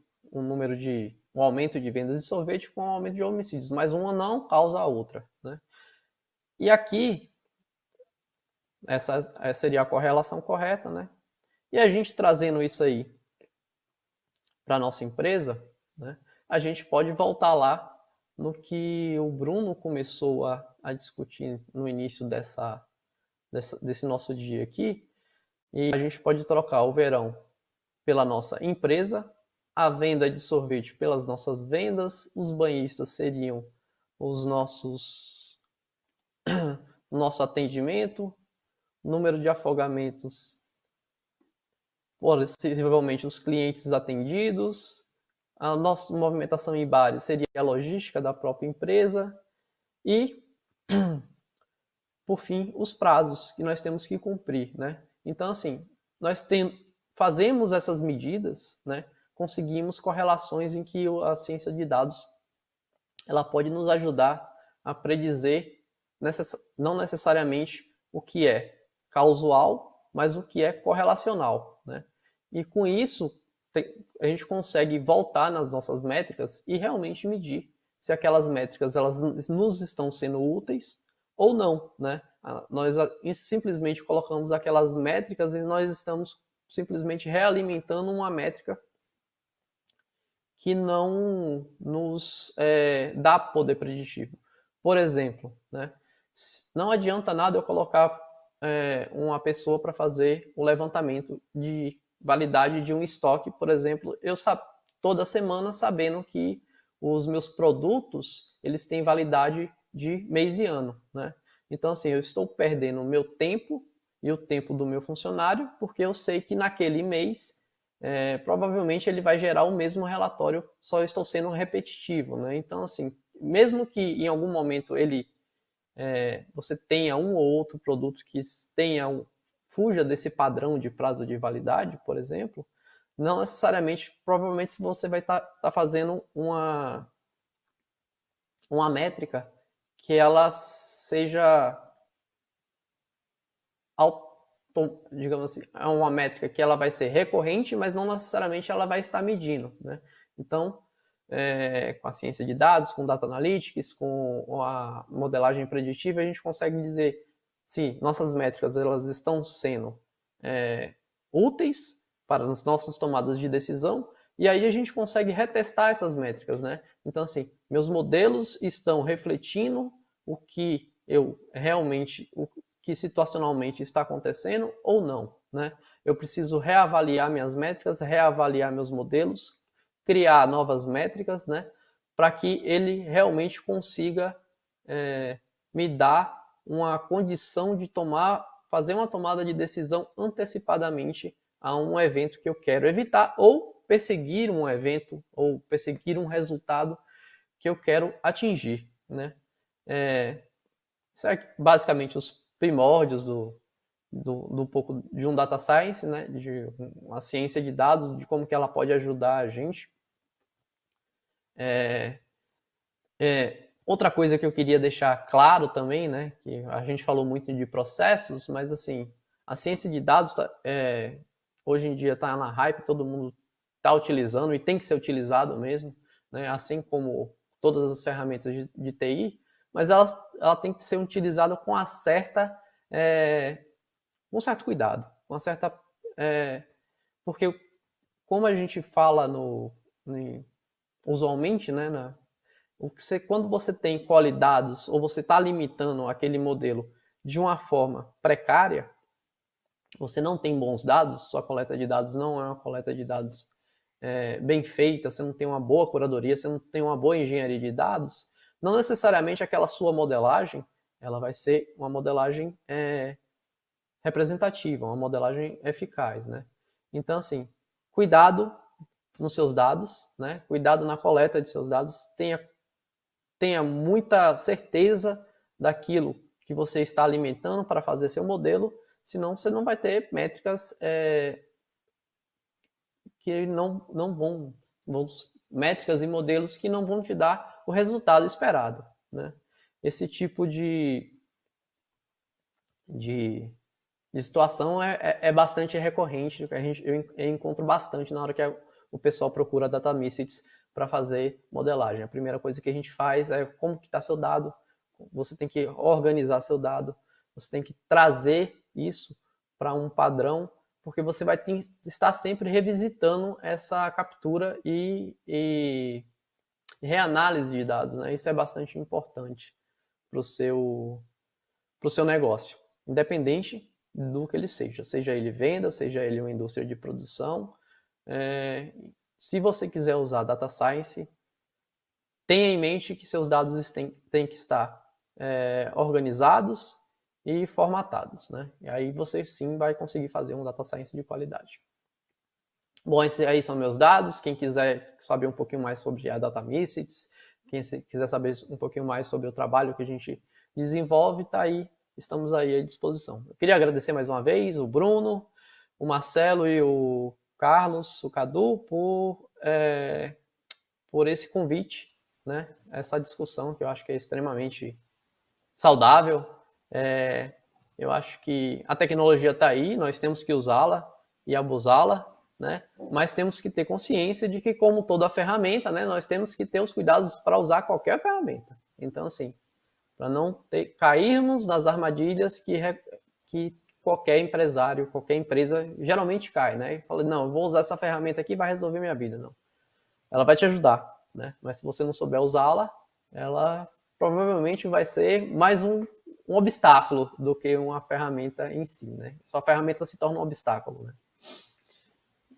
aumento de vendas de sorvete com o aumento de homicídios, mas uma não causa a outra, né? E aqui, essa seria a correlação correta, né? E a gente trazendo isso aí para a nossa empresa, né, a gente pode voltar lá no que o Bruno começou a discutir no início desse nosso dia aqui, E a gente pode trocar o verão pela nossa empresa, a venda de sorvete pelas nossas vendas, os banhistas seriam os nosso atendimento, número de afogamentos, possivelmente os clientes atendidos, a nossa movimentação em bares seria a logística da própria empresa e, por fim, os prazos que nós temos que cumprir, né? Então, assim, fazemos essas medidas, né? Conseguimos correlações em que a ciência de dados ela pode nos ajudar a predizer, não necessariamente o que é causal, mas o que é correlacional, né? E com isso, a gente consegue voltar nas nossas métricas e realmente medir se aquelas métricas elas nos estão sendo úteis ou não, né? Nós simplesmente colocamos aquelas métricas e nós estamos simplesmente realimentando uma métrica que não nos dá poder preditivo. Por exemplo, né, não adianta nada eu colocar uma pessoa para fazer o levantamento de validade de um estoque, por exemplo, eu toda semana sabendo que os meus produtos eles têm validade de mês e ano, né? Então, assim, eu estou perdendo o meu tempo e o tempo do meu funcionário, porque eu sei que naquele mês provavelmente ele vai gerar o mesmo relatório, só eu estou sendo repetitivo, né? Então, assim, mesmo que em algum momento você tenha um ou outro produto que fuja desse padrão de prazo de validade, por exemplo, não necessariamente, provavelmente você vai estar fazendo uma métrica que ela seja, digamos assim, é uma métrica que ela vai ser recorrente, mas não necessariamente ela vai estar medindo, né? Então, com a ciência de dados, com data analytics, com a modelagem preditiva, a gente consegue dizer se nossas métricas elas estão sendo úteis para as nossas tomadas de decisão, e aí a gente consegue retestar essas métricas, né? Então, assim, meus modelos estão refletindo o que o que situacionalmente está acontecendo ou não, né? Eu preciso reavaliar minhas métricas, reavaliar meus modelos, criar novas métricas, né? Para que ele realmente consiga me dar uma condição de fazer uma tomada de decisão antecipadamente a um evento que eu quero evitar ou perseguir um evento ou perseguir um resultado que eu quero atingir, né? Isso é basicamente os primórdios do pouco de um data science, né? De uma ciência de dados, de como que ela pode ajudar a gente. Outra coisa que eu queria deixar claro também, né? Que a gente falou muito de processos, mas assim, a ciência de dados hoje em dia está na hype, todo mundo está utilizando e tem que ser utilizado mesmo, né? Assim como todas as ferramentas de TI, mas ela tem que ser utilizada com um certo cuidado, porque como a gente fala usualmente, né, quando você tem colhe dados ou você está limitando aquele modelo de uma forma precária, você não tem bons dados, sua coleta de dados não é uma coleta de dados bem feita, você não tem uma boa curadoria, você não tem uma boa engenharia de dados, não necessariamente aquela sua modelagem ela vai ser uma modelagem representativa, uma modelagem eficaz, né? Então, assim, cuidado nos seus dados, né? Cuidado na coleta de seus dados, tenha muita certeza daquilo que você está alimentando para fazer seu modelo, senão você não vai ter métricas que não vão métricas e modelos que não vão te dar o resultado esperado, né? Esse tipo de situação é bastante recorrente, eu encontro bastante na hora que o pessoal procura Data Misfits para fazer modelagem. A primeira coisa que a gente faz é como que está seu dado, você tem que organizar seu dado, você tem que trazer isso para um padrão, porque você vai estar sempre revisitando essa captura e reanálise de dados, né? Isso é bastante importante para o seu negócio. Independente do que ele seja ele venda, seja ele uma indústria de produção. Se você quiser usar Data Science, tenha em mente que seus dados têm que estar organizados e formatados, né? E aí você sim vai conseguir fazer um Data Science de qualidade. Bom, esses aí são meus dados. Quem quiser saber um pouquinho mais sobre a Data Misfits, quem quiser saber um pouquinho mais sobre o trabalho que a gente desenvolve, tá aí, estamos aí à disposição. Eu queria agradecer mais uma vez o Bruno, o Marcelo e o Carlos, o Cadu, por esse convite, né? Essa discussão que eu acho que é extremamente saudável. Eu acho que a tecnologia está aí, nós temos que usá-la e abusá-la, né? Mas temos que ter consciência de que, como toda ferramenta, né, nós temos que ter os cuidados para usar qualquer ferramenta. Então, assim, para não cairmos nas armadilhas que qualquer empresário, qualquer empresa geralmente cai, né? E fala, não, eu vou usar essa ferramenta aqui e vai resolver minha vida. Não. Ela vai te ajudar, né? Mas se você não souber usá-la, ela provavelmente vai ser mais um obstáculo do que uma ferramenta em si, né? Só a ferramenta se torna um obstáculo, né?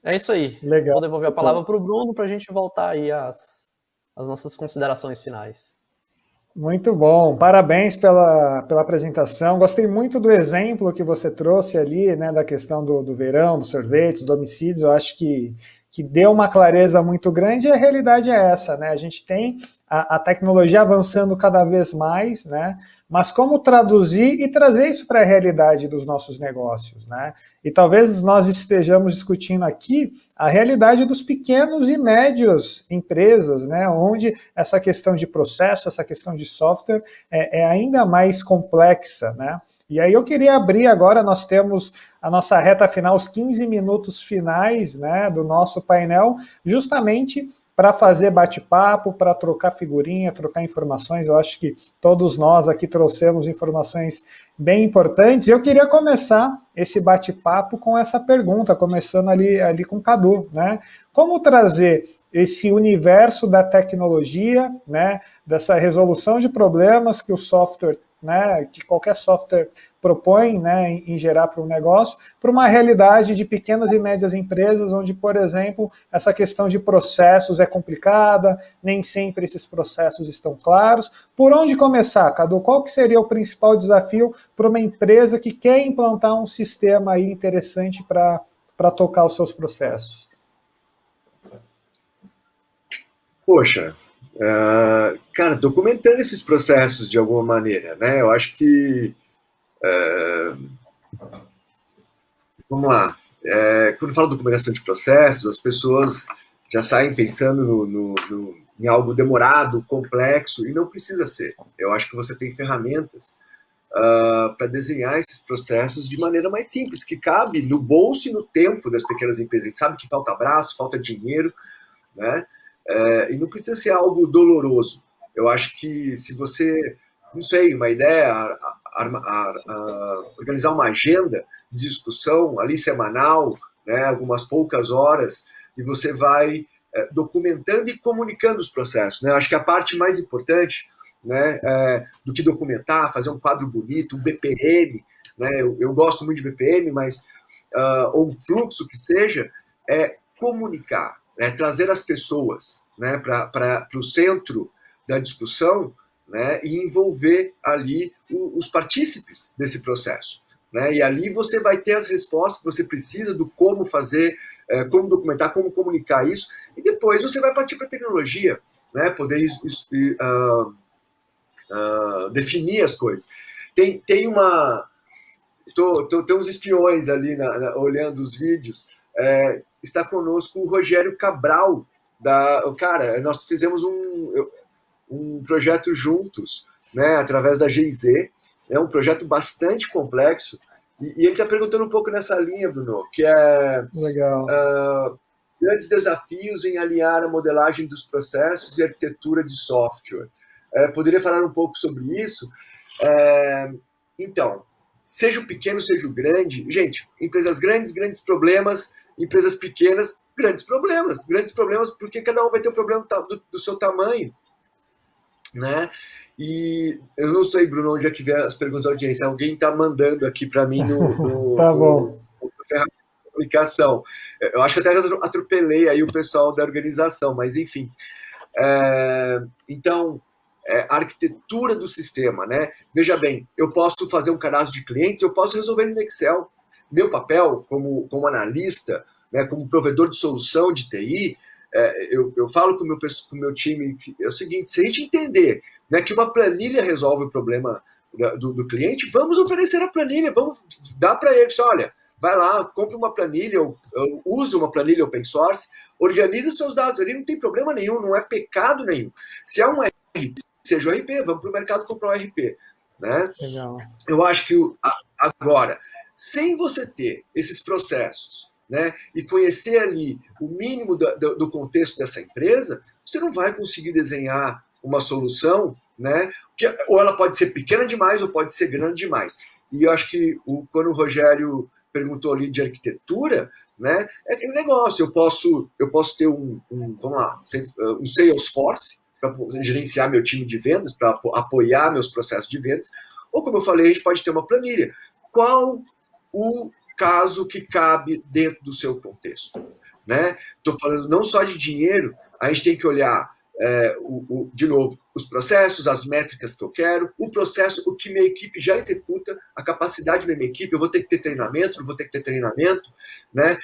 É isso aí. Legal. Vou devolver a palavra para o Bruno para a gente voltar aí às nossas considerações finais. Muito bom, parabéns pela apresentação. Gostei muito do exemplo que você trouxe ali, né, da questão do verão, dos sorvetes, dos homicídios. Eu acho que deu uma clareza muito grande e a realidade é essa, né? A gente tem a tecnologia avançando cada vez mais, né? Mas como traduzir e trazer isso para a realidade dos nossos negócios, né? E talvez nós estejamos discutindo aqui a realidade dos pequenos e médios empresas, né? Onde essa questão de processo, essa questão de software é ainda mais complexa, né? E aí eu queria abrir agora, nós temos a nossa reta final, os 15 minutos finais, né, do nosso painel, justamente para fazer bate-papo, para trocar figurinha, trocar informações. Eu acho que todos nós aqui trouxemos informações bem importantes. Eu queria começar esse bate-papo com essa pergunta, começando ali com o Cadu, né? Como trazer esse universo da tecnologia, né, dessa resolução de problemas que o software, né, que qualquer software propõe, né, em gerar para um negócio, para uma realidade de pequenas e médias empresas, onde, por exemplo, essa questão de processos é complicada, nem sempre esses processos estão claros. Por onde começar, Cadu? Qual que seria o principal desafio para uma empresa que quer implantar um sistema aí interessante para tocar os seus processos? Poxa, cara, documentando esses processos de alguma maneira, né? Eu acho que vamos lá. Quando eu falo documentação de processos, as pessoas já saem pensando em algo demorado, complexo, e não precisa ser. Eu acho que você tem ferramentas para desenhar esses processos de maneira mais simples, que cabe no bolso e no tempo das pequenas empresas. A gente sabe que falta braço, falta dinheiro, né? E não precisa ser algo doloroso. Eu acho que se você, não sei, uma ideia, organizar uma agenda de discussão ali semanal, né, algumas poucas horas, e você vai documentando e comunicando os processos, né? Eu acho que a parte mais importante, né, do que documentar, fazer um quadro bonito, um BPM, né? Eu gosto muito de BPM, mas ou um fluxo que seja, é comunicar, trazer as pessoas, né, para o centro da discussão, né, e envolver ali os partícipes desse processo, né? E ali você vai ter as respostas que você precisa do como fazer, como documentar, como comunicar isso, e depois você vai partir para a tecnologia, né, poder definir as coisas. Tem uns espiões ali olhando os vídeos. Está conosco o Rogério Cabral. Cara, nós fizemos um projeto juntos, né, através da GIZ. É um projeto bastante complexo. E ele está perguntando um pouco nessa linha, Bruno, que é grandes desafios em alinhar a modelagem dos processos e arquitetura de software. Poderia falar um pouco sobre isso? Então, seja o pequeno, seja o grande. Gente, empresas grandes, grandes problemas. Empresas pequenas, grandes problemas. Grandes problemas porque cada um vai ter o problema do seu tamanho. né? E eu não sei, Bruno, onde é que vem as perguntas da audiência. Alguém está mandando aqui para mim Tá bom. no ferramenta de aplicação. Eu acho que até atropelei aí o pessoal da organização, mas enfim. Então, a arquitetura do sistema, né? Veja bem, eu posso fazer um cadastro de clientes, eu posso resolver no Excel. Meu papel como analista, né, como provedor de solução de TI, eu falo com o meu time que é o seguinte: se a gente entender, né, que uma planilha resolve o problema do cliente, vamos oferecer a planilha, vamos dar para eles, olha, vai lá, compra uma planilha, use uma planilha open source, organiza seus dados ali, não tem problema nenhum, não é pecado nenhum. Se é um RP, seja o RP, vamos para o mercado comprar um RP. Né? Legal. Eu acho que agora, sem você ter esses processos, né, e conhecer ali o mínimo do contexto dessa empresa, você não vai conseguir desenhar uma solução, né, ou ela pode ser pequena demais ou pode ser grande demais. E eu acho que quando o Rogério perguntou ali de arquitetura, né, é aquele negócio, eu posso ter vamos lá, um Salesforce para gerenciar meu time de vendas, para apoiar meus processos de vendas, ou como eu falei, a gente pode ter uma planilha. Qual o caso que cabe dentro do seu contexto? Né? Estou falando não só de dinheiro, a gente tem que olhar, de novo, os processos, as métricas que eu quero, o processo, o que minha equipe já executa, a capacidade da minha equipe, eu vou ter que ter treinamento, não vou ter que ter treinamento. Né?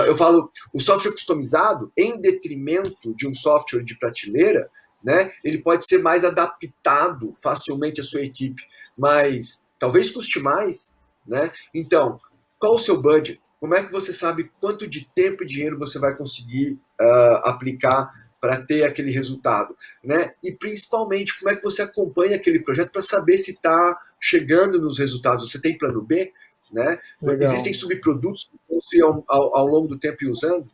Eu falo, o software customizado, em detrimento de um software de prateleira, né, ele pode ser mais adaptado facilmente à sua equipe, mas talvez custe mais. Né? Então, qual o seu budget? Como é que você sabe quanto de tempo e dinheiro você vai conseguir aplicar para ter aquele resultado? Né? E principalmente, como é que você acompanha aquele projeto para saber se está chegando nos resultados? Você tem plano B? Né? Existem subprodutos que você ao longo do tempo ir usando?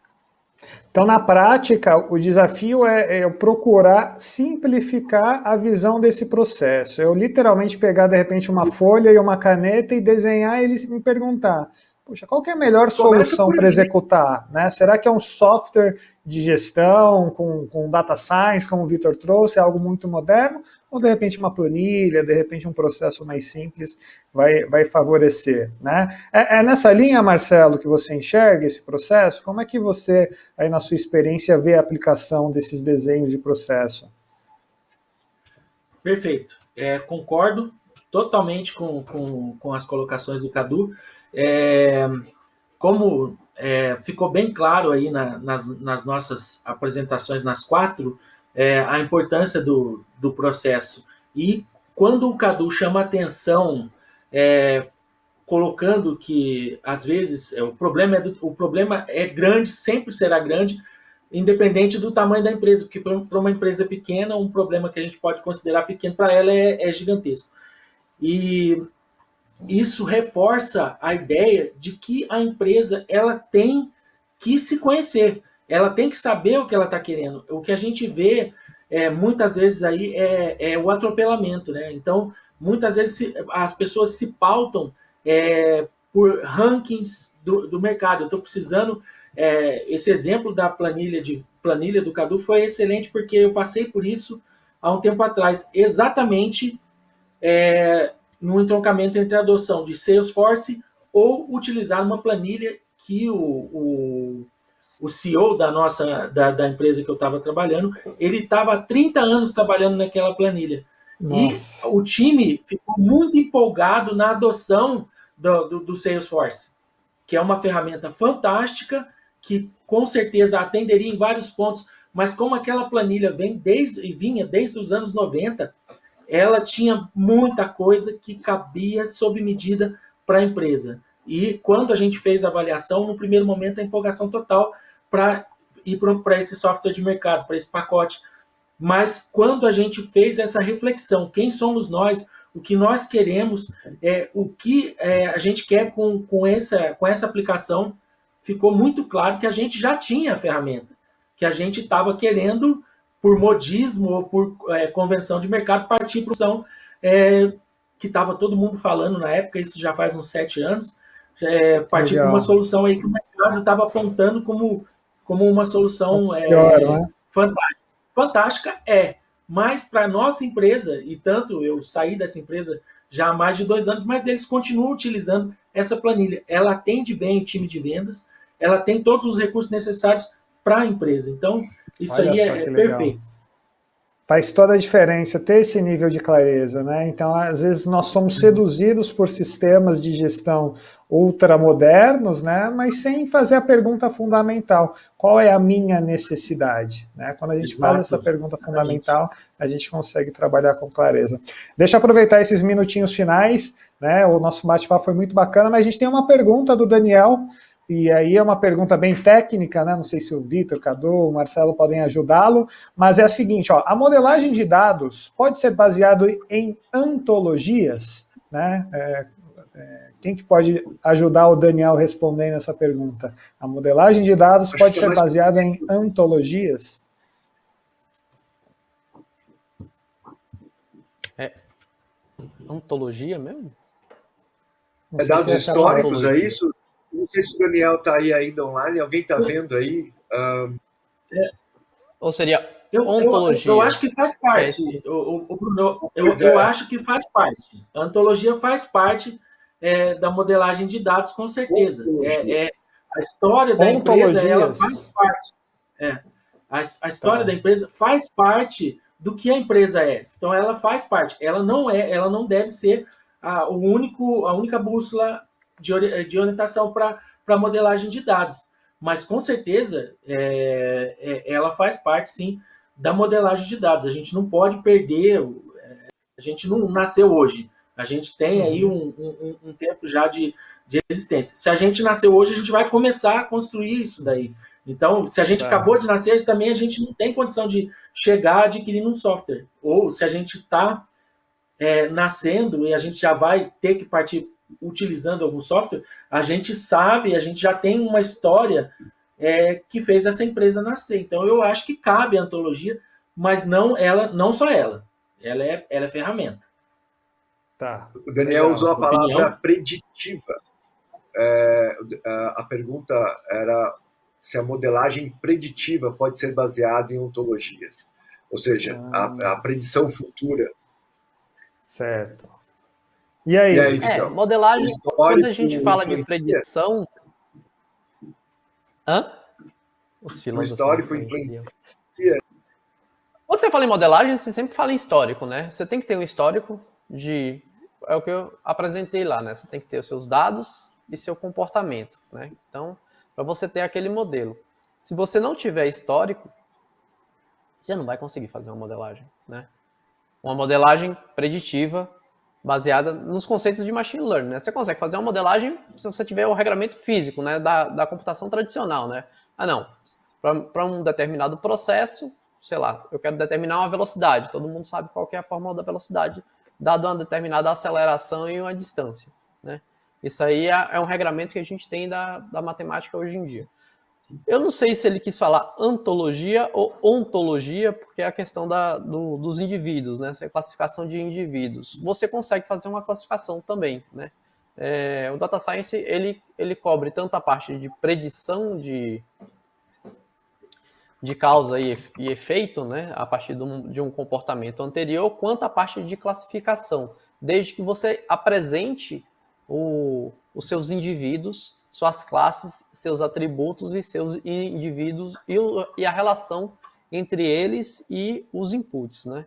Então, na prática, o desafio é eu procurar simplificar a visão desse processo. Eu literalmente pegar, de repente, uma folha e uma caneta e desenhar e me perguntar, puxa, qual que é a melhor solução para executar? Né? Será que é um software de gestão com data science, como o Vitor trouxe, é algo muito moderno? Ou, de repente, uma planilha, de repente, um processo mais simples vai favorecer? Né? É nessa linha, Marcelo, que você enxerga esse processo? Como é que você, aí na sua experiência, vê a aplicação desses desenhos de processo? Perfeito. Concordo totalmente com as colocações do Cadu. Como ficou bem claro aí nas nossas apresentações, nas 4, a importância do processo. E quando o Cadu chama atenção, colocando que, às vezes, o problema é grande, sempre será grande, independente do tamanho da empresa, porque para uma empresa pequena, um problema que a gente pode considerar pequeno, para ela é gigantesco. E isso reforça a ideia de que a empresa ela tem que se conhecer, ela tem que saber o que ela está querendo. O que a gente vê muitas vezes aí é o atropelamento, né? Então, muitas vezes as pessoas se pautam por rankings do mercado. Eu estou precisando... esse exemplo da planilha do Cadu foi excelente, porque eu passei por isso há um tempo atrás, exatamente no entroncamento entre a adoção de Salesforce ou utilizar uma planilha que o CEO da empresa que eu estava trabalhando, ele estava há 30 anos trabalhando naquela planilha. Nossa. E o time ficou muito empolgado na adoção do Salesforce, que é uma ferramenta fantástica, que com certeza atenderia em vários pontos, mas como aquela planilha vinha desde os anos 90, ela tinha muita coisa que cabia sob medida para a empresa. E quando a gente fez a avaliação, no primeiro momento, a empolgação total para ir para esse software de mercado, para esse pacote. Mas quando a gente fez essa reflexão, quem somos nós, o que nós queremos, o que a gente quer com essa aplicação, ficou muito claro que a gente já tinha a ferramenta, que a gente estava querendo, por modismo ou por convenção de mercado, partir para a que estava todo mundo falando na época, isso já faz uns 7 anos, partir para uma solução aí que o mercado estava apontando como uma solução fantástica. Fantástica mas para a nossa empresa, e tanto eu saí dessa empresa já há mais de 2 anos, mas eles continuam utilizando essa planilha. Ela atende bem o time de vendas, ela tem todos os recursos necessários para a empresa. Então, isso Olha aí só é que legal. perfeito. Faz toda a diferença ter esse nível de clareza, né? Então, às vezes, nós somos seduzidos por sistemas de gestão ultramodernos, né? Mas sem fazer a pergunta fundamental: qual é a minha necessidade? Né? Quando a gente faz essa pergunta fundamental, a gente consegue trabalhar com clareza. Deixa eu aproveitar esses minutinhos finais, né? O nosso bate-papo foi muito bacana, mas a gente tem uma pergunta do Daniel. E aí é uma pergunta bem técnica, né? Não sei se o Vitor, Cadu, o Marcelo podem ajudá-lo, mas é a seguinte, ó, a modelagem de dados pode ser baseado em antologias, né? Quem que pode ajudar o Daniel respondendo essa pergunta? A modelagem de dados pode ser baseada em antologias? Antologia mesmo? É dados históricos, é isso? Não sei se o Daniel está aí ainda online, alguém está vendo aí? Ou seria ontologia? Eu acho que faz parte. Eu acho que faz parte. A ontologia faz parte da modelagem de dados, com certeza. A história da empresa, ela faz parte. A história da empresa faz parte do que a empresa é. Então, ela faz parte. Ela não deve ser a única bússola de orientação para a modelagem de dados. Mas, com certeza, ela faz parte, sim, da modelagem de dados. A gente não pode perder, a gente não nasceu hoje. A gente tem aí um tempo já de existência. Se a gente nasceu hoje, a gente vai começar a construir isso daí. Então, se a gente acabou de nascer, também a gente não tem condição de chegar adquirindo um software. Ou se a gente está nascendo e a gente já vai ter que partir utilizando algum software, a gente sabe, a gente já tem uma história que fez essa empresa nascer. Então, eu acho que cabe a antologia, mas não só ela. Ela é ferramenta. Tá. O Daniel usou a palavra preditiva. A pergunta era se a modelagem preditiva pode ser baseada em ontologias. Ou seja, a predição futura. Certo. E aí Vitor? Modelagem, quando a gente fala de predição... O histórico influencia. Quando você fala em modelagem, você sempre fala em histórico, né? Você tem que ter um histórico é o que eu apresentei lá, né? Você tem que ter os seus dados e seu comportamento, né? Então, para você ter aquele modelo. Se você não tiver histórico, você não vai conseguir fazer uma modelagem, né? Uma modelagem preditiva baseada nos conceitos de machine learning, né? Você consegue fazer uma modelagem se você tiver o regramento físico, né, da computação tradicional, né? Para um determinado processo, sei lá, eu quero determinar uma velocidade. Todo mundo sabe qual que é a fórmula da velocidade, dado uma determinada aceleração e uma distância, né? Isso aí é um regramento que a gente tem da matemática hoje em dia. Eu não sei se ele quis falar antologia ou ontologia, porque é a questão dos indivíduos, né? Essa classificação de indivíduos. Você consegue fazer uma classificação também, né? O Data Science, ele cobre tanto a parte de predição de causa e efeito, né? A partir de um comportamento anterior, quanto a parte de classificação, desde que você apresente os seus indivíduos, suas classes, seus atributos e seus indivíduos e a relação entre eles e os inputs, né?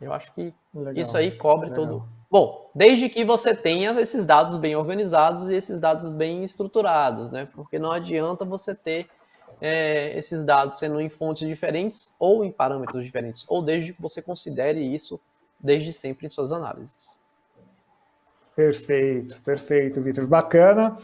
Eu acho que isso aí cobre todo... Bom, desde que você tenha esses dados bem organizados e esses dados bem estruturados, né? Porque não adianta você ter esses dados sendo em fontes diferentes ou em parâmetros diferentes, ou desde que você considere isso desde sempre em suas análises. Perfeito, Vitor. Bacana.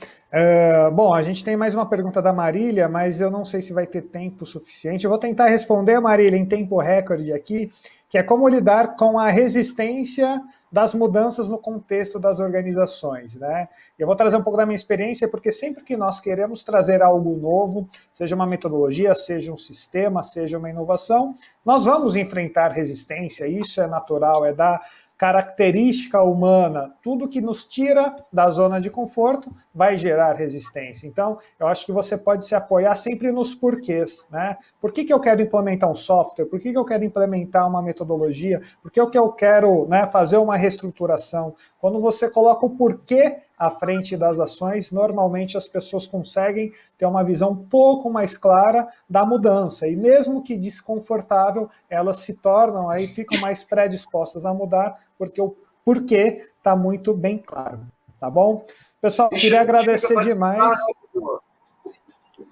Bom, a gente tem mais uma pergunta da Marília, mas eu não sei se vai ter tempo suficiente. Eu vou tentar responder, Marília, em tempo recorde aqui, que é como lidar com a resistência das mudanças no contexto das organizações, né? Eu vou trazer um pouco da minha experiência, porque sempre que nós queremos trazer algo novo, seja uma metodologia, seja um sistema, seja uma inovação, nós vamos enfrentar resistência, isso é natural, da característica humana, tudo que nos tira da zona de conforto, vai gerar resistência. Então, eu acho que você pode se apoiar sempre nos porquês, né? Por que eu quero implementar um software? Por que eu quero implementar uma metodologia? Por que eu quero, né, fazer uma reestruturação? Quando você coloca o porquê à frente das ações, normalmente as pessoas conseguem ter uma visão um pouco mais clara da mudança. E mesmo que desconfortável, elas se tornam, aí ficam mais predispostas a mudar, porque o porquê está muito bem claro. Tá bom? Pessoal, queria agradecer demais.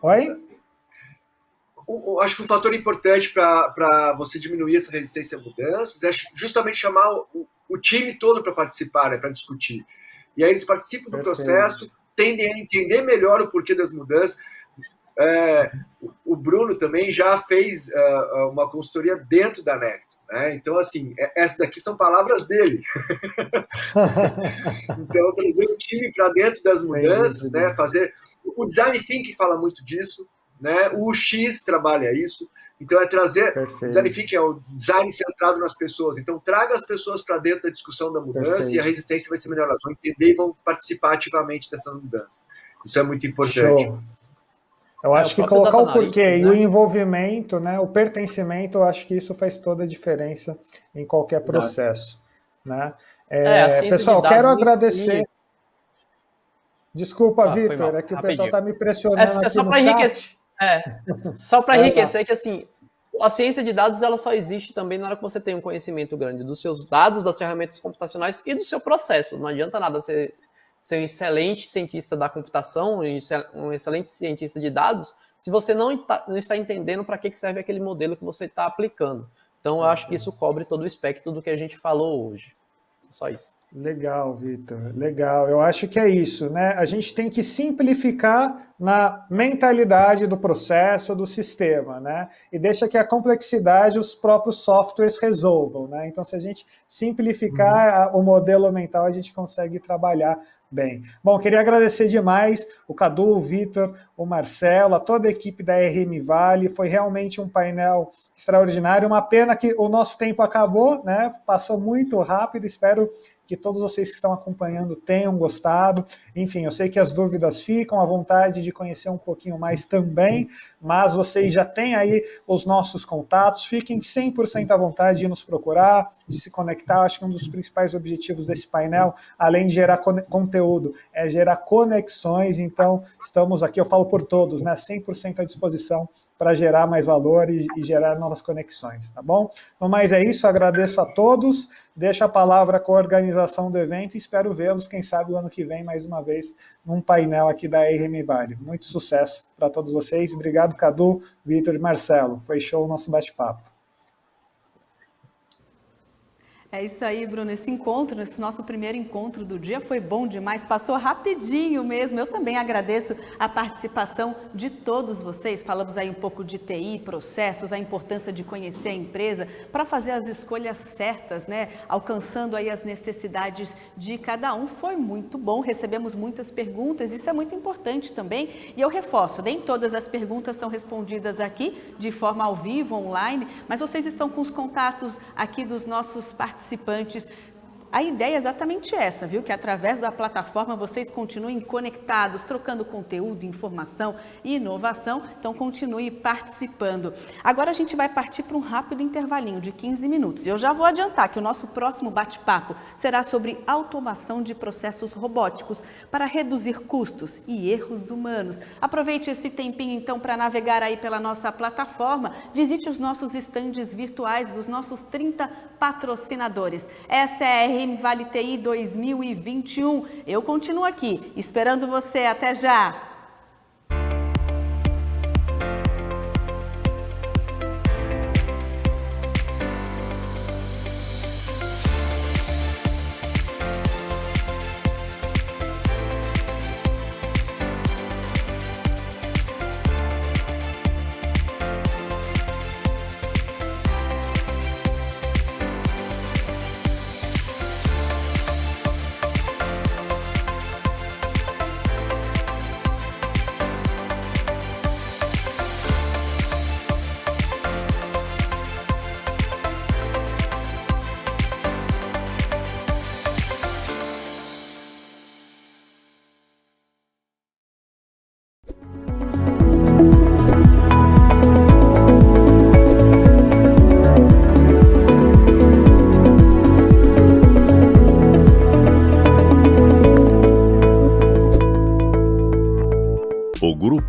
Oi? Acho que um fator importante para você diminuir essa resistência a mudanças é justamente chamar o time todo para participar, né, para discutir. E aí eles participam do processo, tendem a entender melhor o porquê das mudanças. O Bruno também já fez uma consultoria dentro da Necton, né? Então, assim, essas daqui são palavras dele. Então, trazer o time para dentro das mudanças, né? Fazer... O Design Thinking fala muito disso, né? O UX trabalha isso. Então, é trazer... O Design Thinking é o design centrado nas pessoas. Então, traga as pessoas para dentro da discussão da mudança e a resistência vai ser melhor. Elas vão entender e vão participar ativamente dessa mudança. Isso é muito importante. Show. Eu acho que colocar o porquê e o envolvimento, né, o pertencimento, eu acho que isso faz toda a diferença em qualquer processo. Né? Pessoal, quero agradecer... Desculpa, Vitor, é que o pessoal está me pressionando aqui só no chat. Só para enriquecer, que assim, a ciência de dados ela só existe também na hora que você tem um conhecimento grande dos seus dados, das ferramentas computacionais e do seu processo. Não adianta nada ser um excelente cientista da computação, um excelente cientista de dados, se você não está entendendo para que serve aquele modelo que você está aplicando. Então, eu acho que isso cobre todo o espectro do que a gente falou hoje. Só isso. Legal, Vitor. Legal. Eu acho que é isso, né? A gente tem que simplificar na mentalidade do processo, do sistema, né? E deixa que a complexidade os próprios softwares resolvam, né? Então, se a gente simplificar o modelo mental, a gente consegue trabalhar bem. Bom, queria agradecer demais o Cadu, o Vitor, o Marcelo, a toda a equipe da RM Vale. Foi realmente um painel extraordinário. Uma pena que o nosso tempo acabou, né? Passou muito rápido. Espero que todos vocês que estão acompanhando tenham gostado. Enfim, eu sei que as dúvidas ficam, a vontade de conhecer um pouquinho mais também, mas vocês já têm aí os nossos contatos. Fiquem 100% à vontade de nos procurar, de se conectar. Acho que um dos principais objetivos desse painel, além de gerar conteúdo, é gerar conexões. Então, estamos aqui, eu falo por todos, né, 100% à disposição para gerar mais valor e gerar novas conexões, tá bom? Então, mas é isso, agradeço a todos, deixo a palavra com a organização do evento e espero vê-los, quem sabe, o ano que vem, mais uma vez, num painel aqui da RM Vale. Muito sucesso para todos vocês. Obrigado, Cadu, Vitor e Marcelo. Foi show o nosso bate-papo. É isso aí, Bruno. Esse nosso primeiro encontro do dia foi bom demais, passou rapidinho mesmo. Eu também agradeço a participação de todos vocês. Falamos aí um pouco de TI, processos, a importância de conhecer a empresa para fazer as escolhas certas, né? Alcançando aí as necessidades de cada um. Foi muito bom, recebemos muitas perguntas, isso é muito importante também. E eu reforço, nem todas as perguntas são respondidas aqui de forma ao vivo, online, mas vocês estão com os contatos aqui dos nossos participantes. A ideia é exatamente essa, viu? Que através da plataforma vocês continuem conectados, trocando conteúdo, informação e inovação. Então, continue participando. Agora a gente vai partir para um rápido intervalinho de 15 minutos. Eu já vou adiantar que o nosso próximo bate-papo será sobre automação de processos robóticos para reduzir custos e erros humanos. Aproveite esse tempinho, então, para navegar aí pela nossa plataforma. Visite os nossos estandes virtuais dos nossos 30 patrocinadores. Essa é a RM Vale TI 2021. Eu continuo aqui, esperando você. Até já!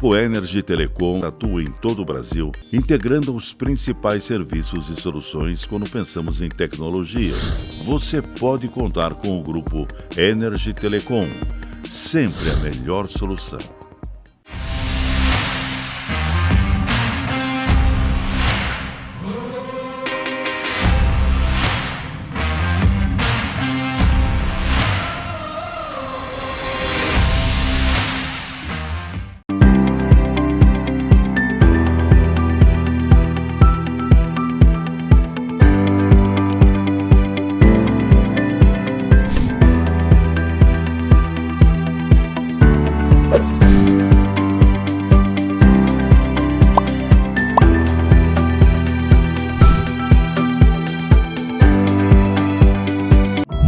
Grupo Energy Telecom atua em todo o Brasil, integrando os principais serviços e soluções quando pensamos em tecnologia. Você pode contar com o Grupo Energy Telecom, sempre a melhor solução.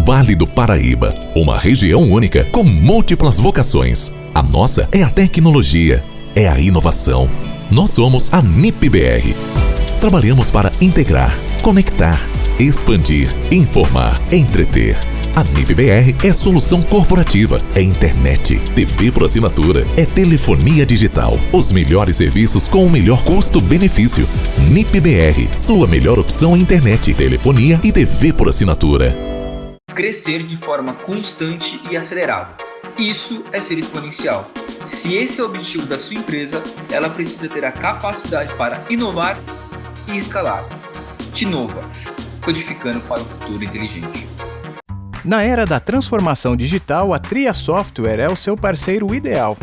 Vale do Paraíba, uma região única com múltiplas vocações. A nossa é a tecnologia, é a inovação. Nós somos a NIP-BR. Trabalhamos para integrar, conectar, expandir, informar, entreter. A NIP-BR é solução corporativa, é internet, TV por assinatura, é telefonia digital. Os melhores serviços com o melhor custo-benefício. NIP-BR, sua melhor opção em internet, telefonia e TV por assinatura. Crescer de forma constante e acelerada. Isso é ser exponencial. Se esse é o objetivo da sua empresa, ela precisa ter a capacidade para inovar e escalar. Tinova, codificando para o futuro inteligente. Na era da transformação digital, a Tria Software é o seu parceiro ideal.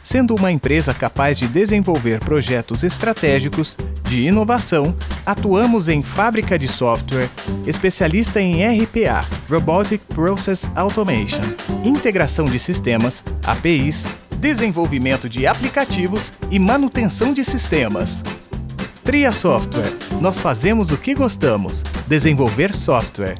Sendo uma empresa capaz de desenvolver projetos estratégicos de inovação, atuamos em fábrica de software, especialista em RPA, Robotic Process Automation, integração de sistemas, APIs, desenvolvimento de aplicativos e manutenção de sistemas. Tria Software, nós fazemos o que gostamos, desenvolver software.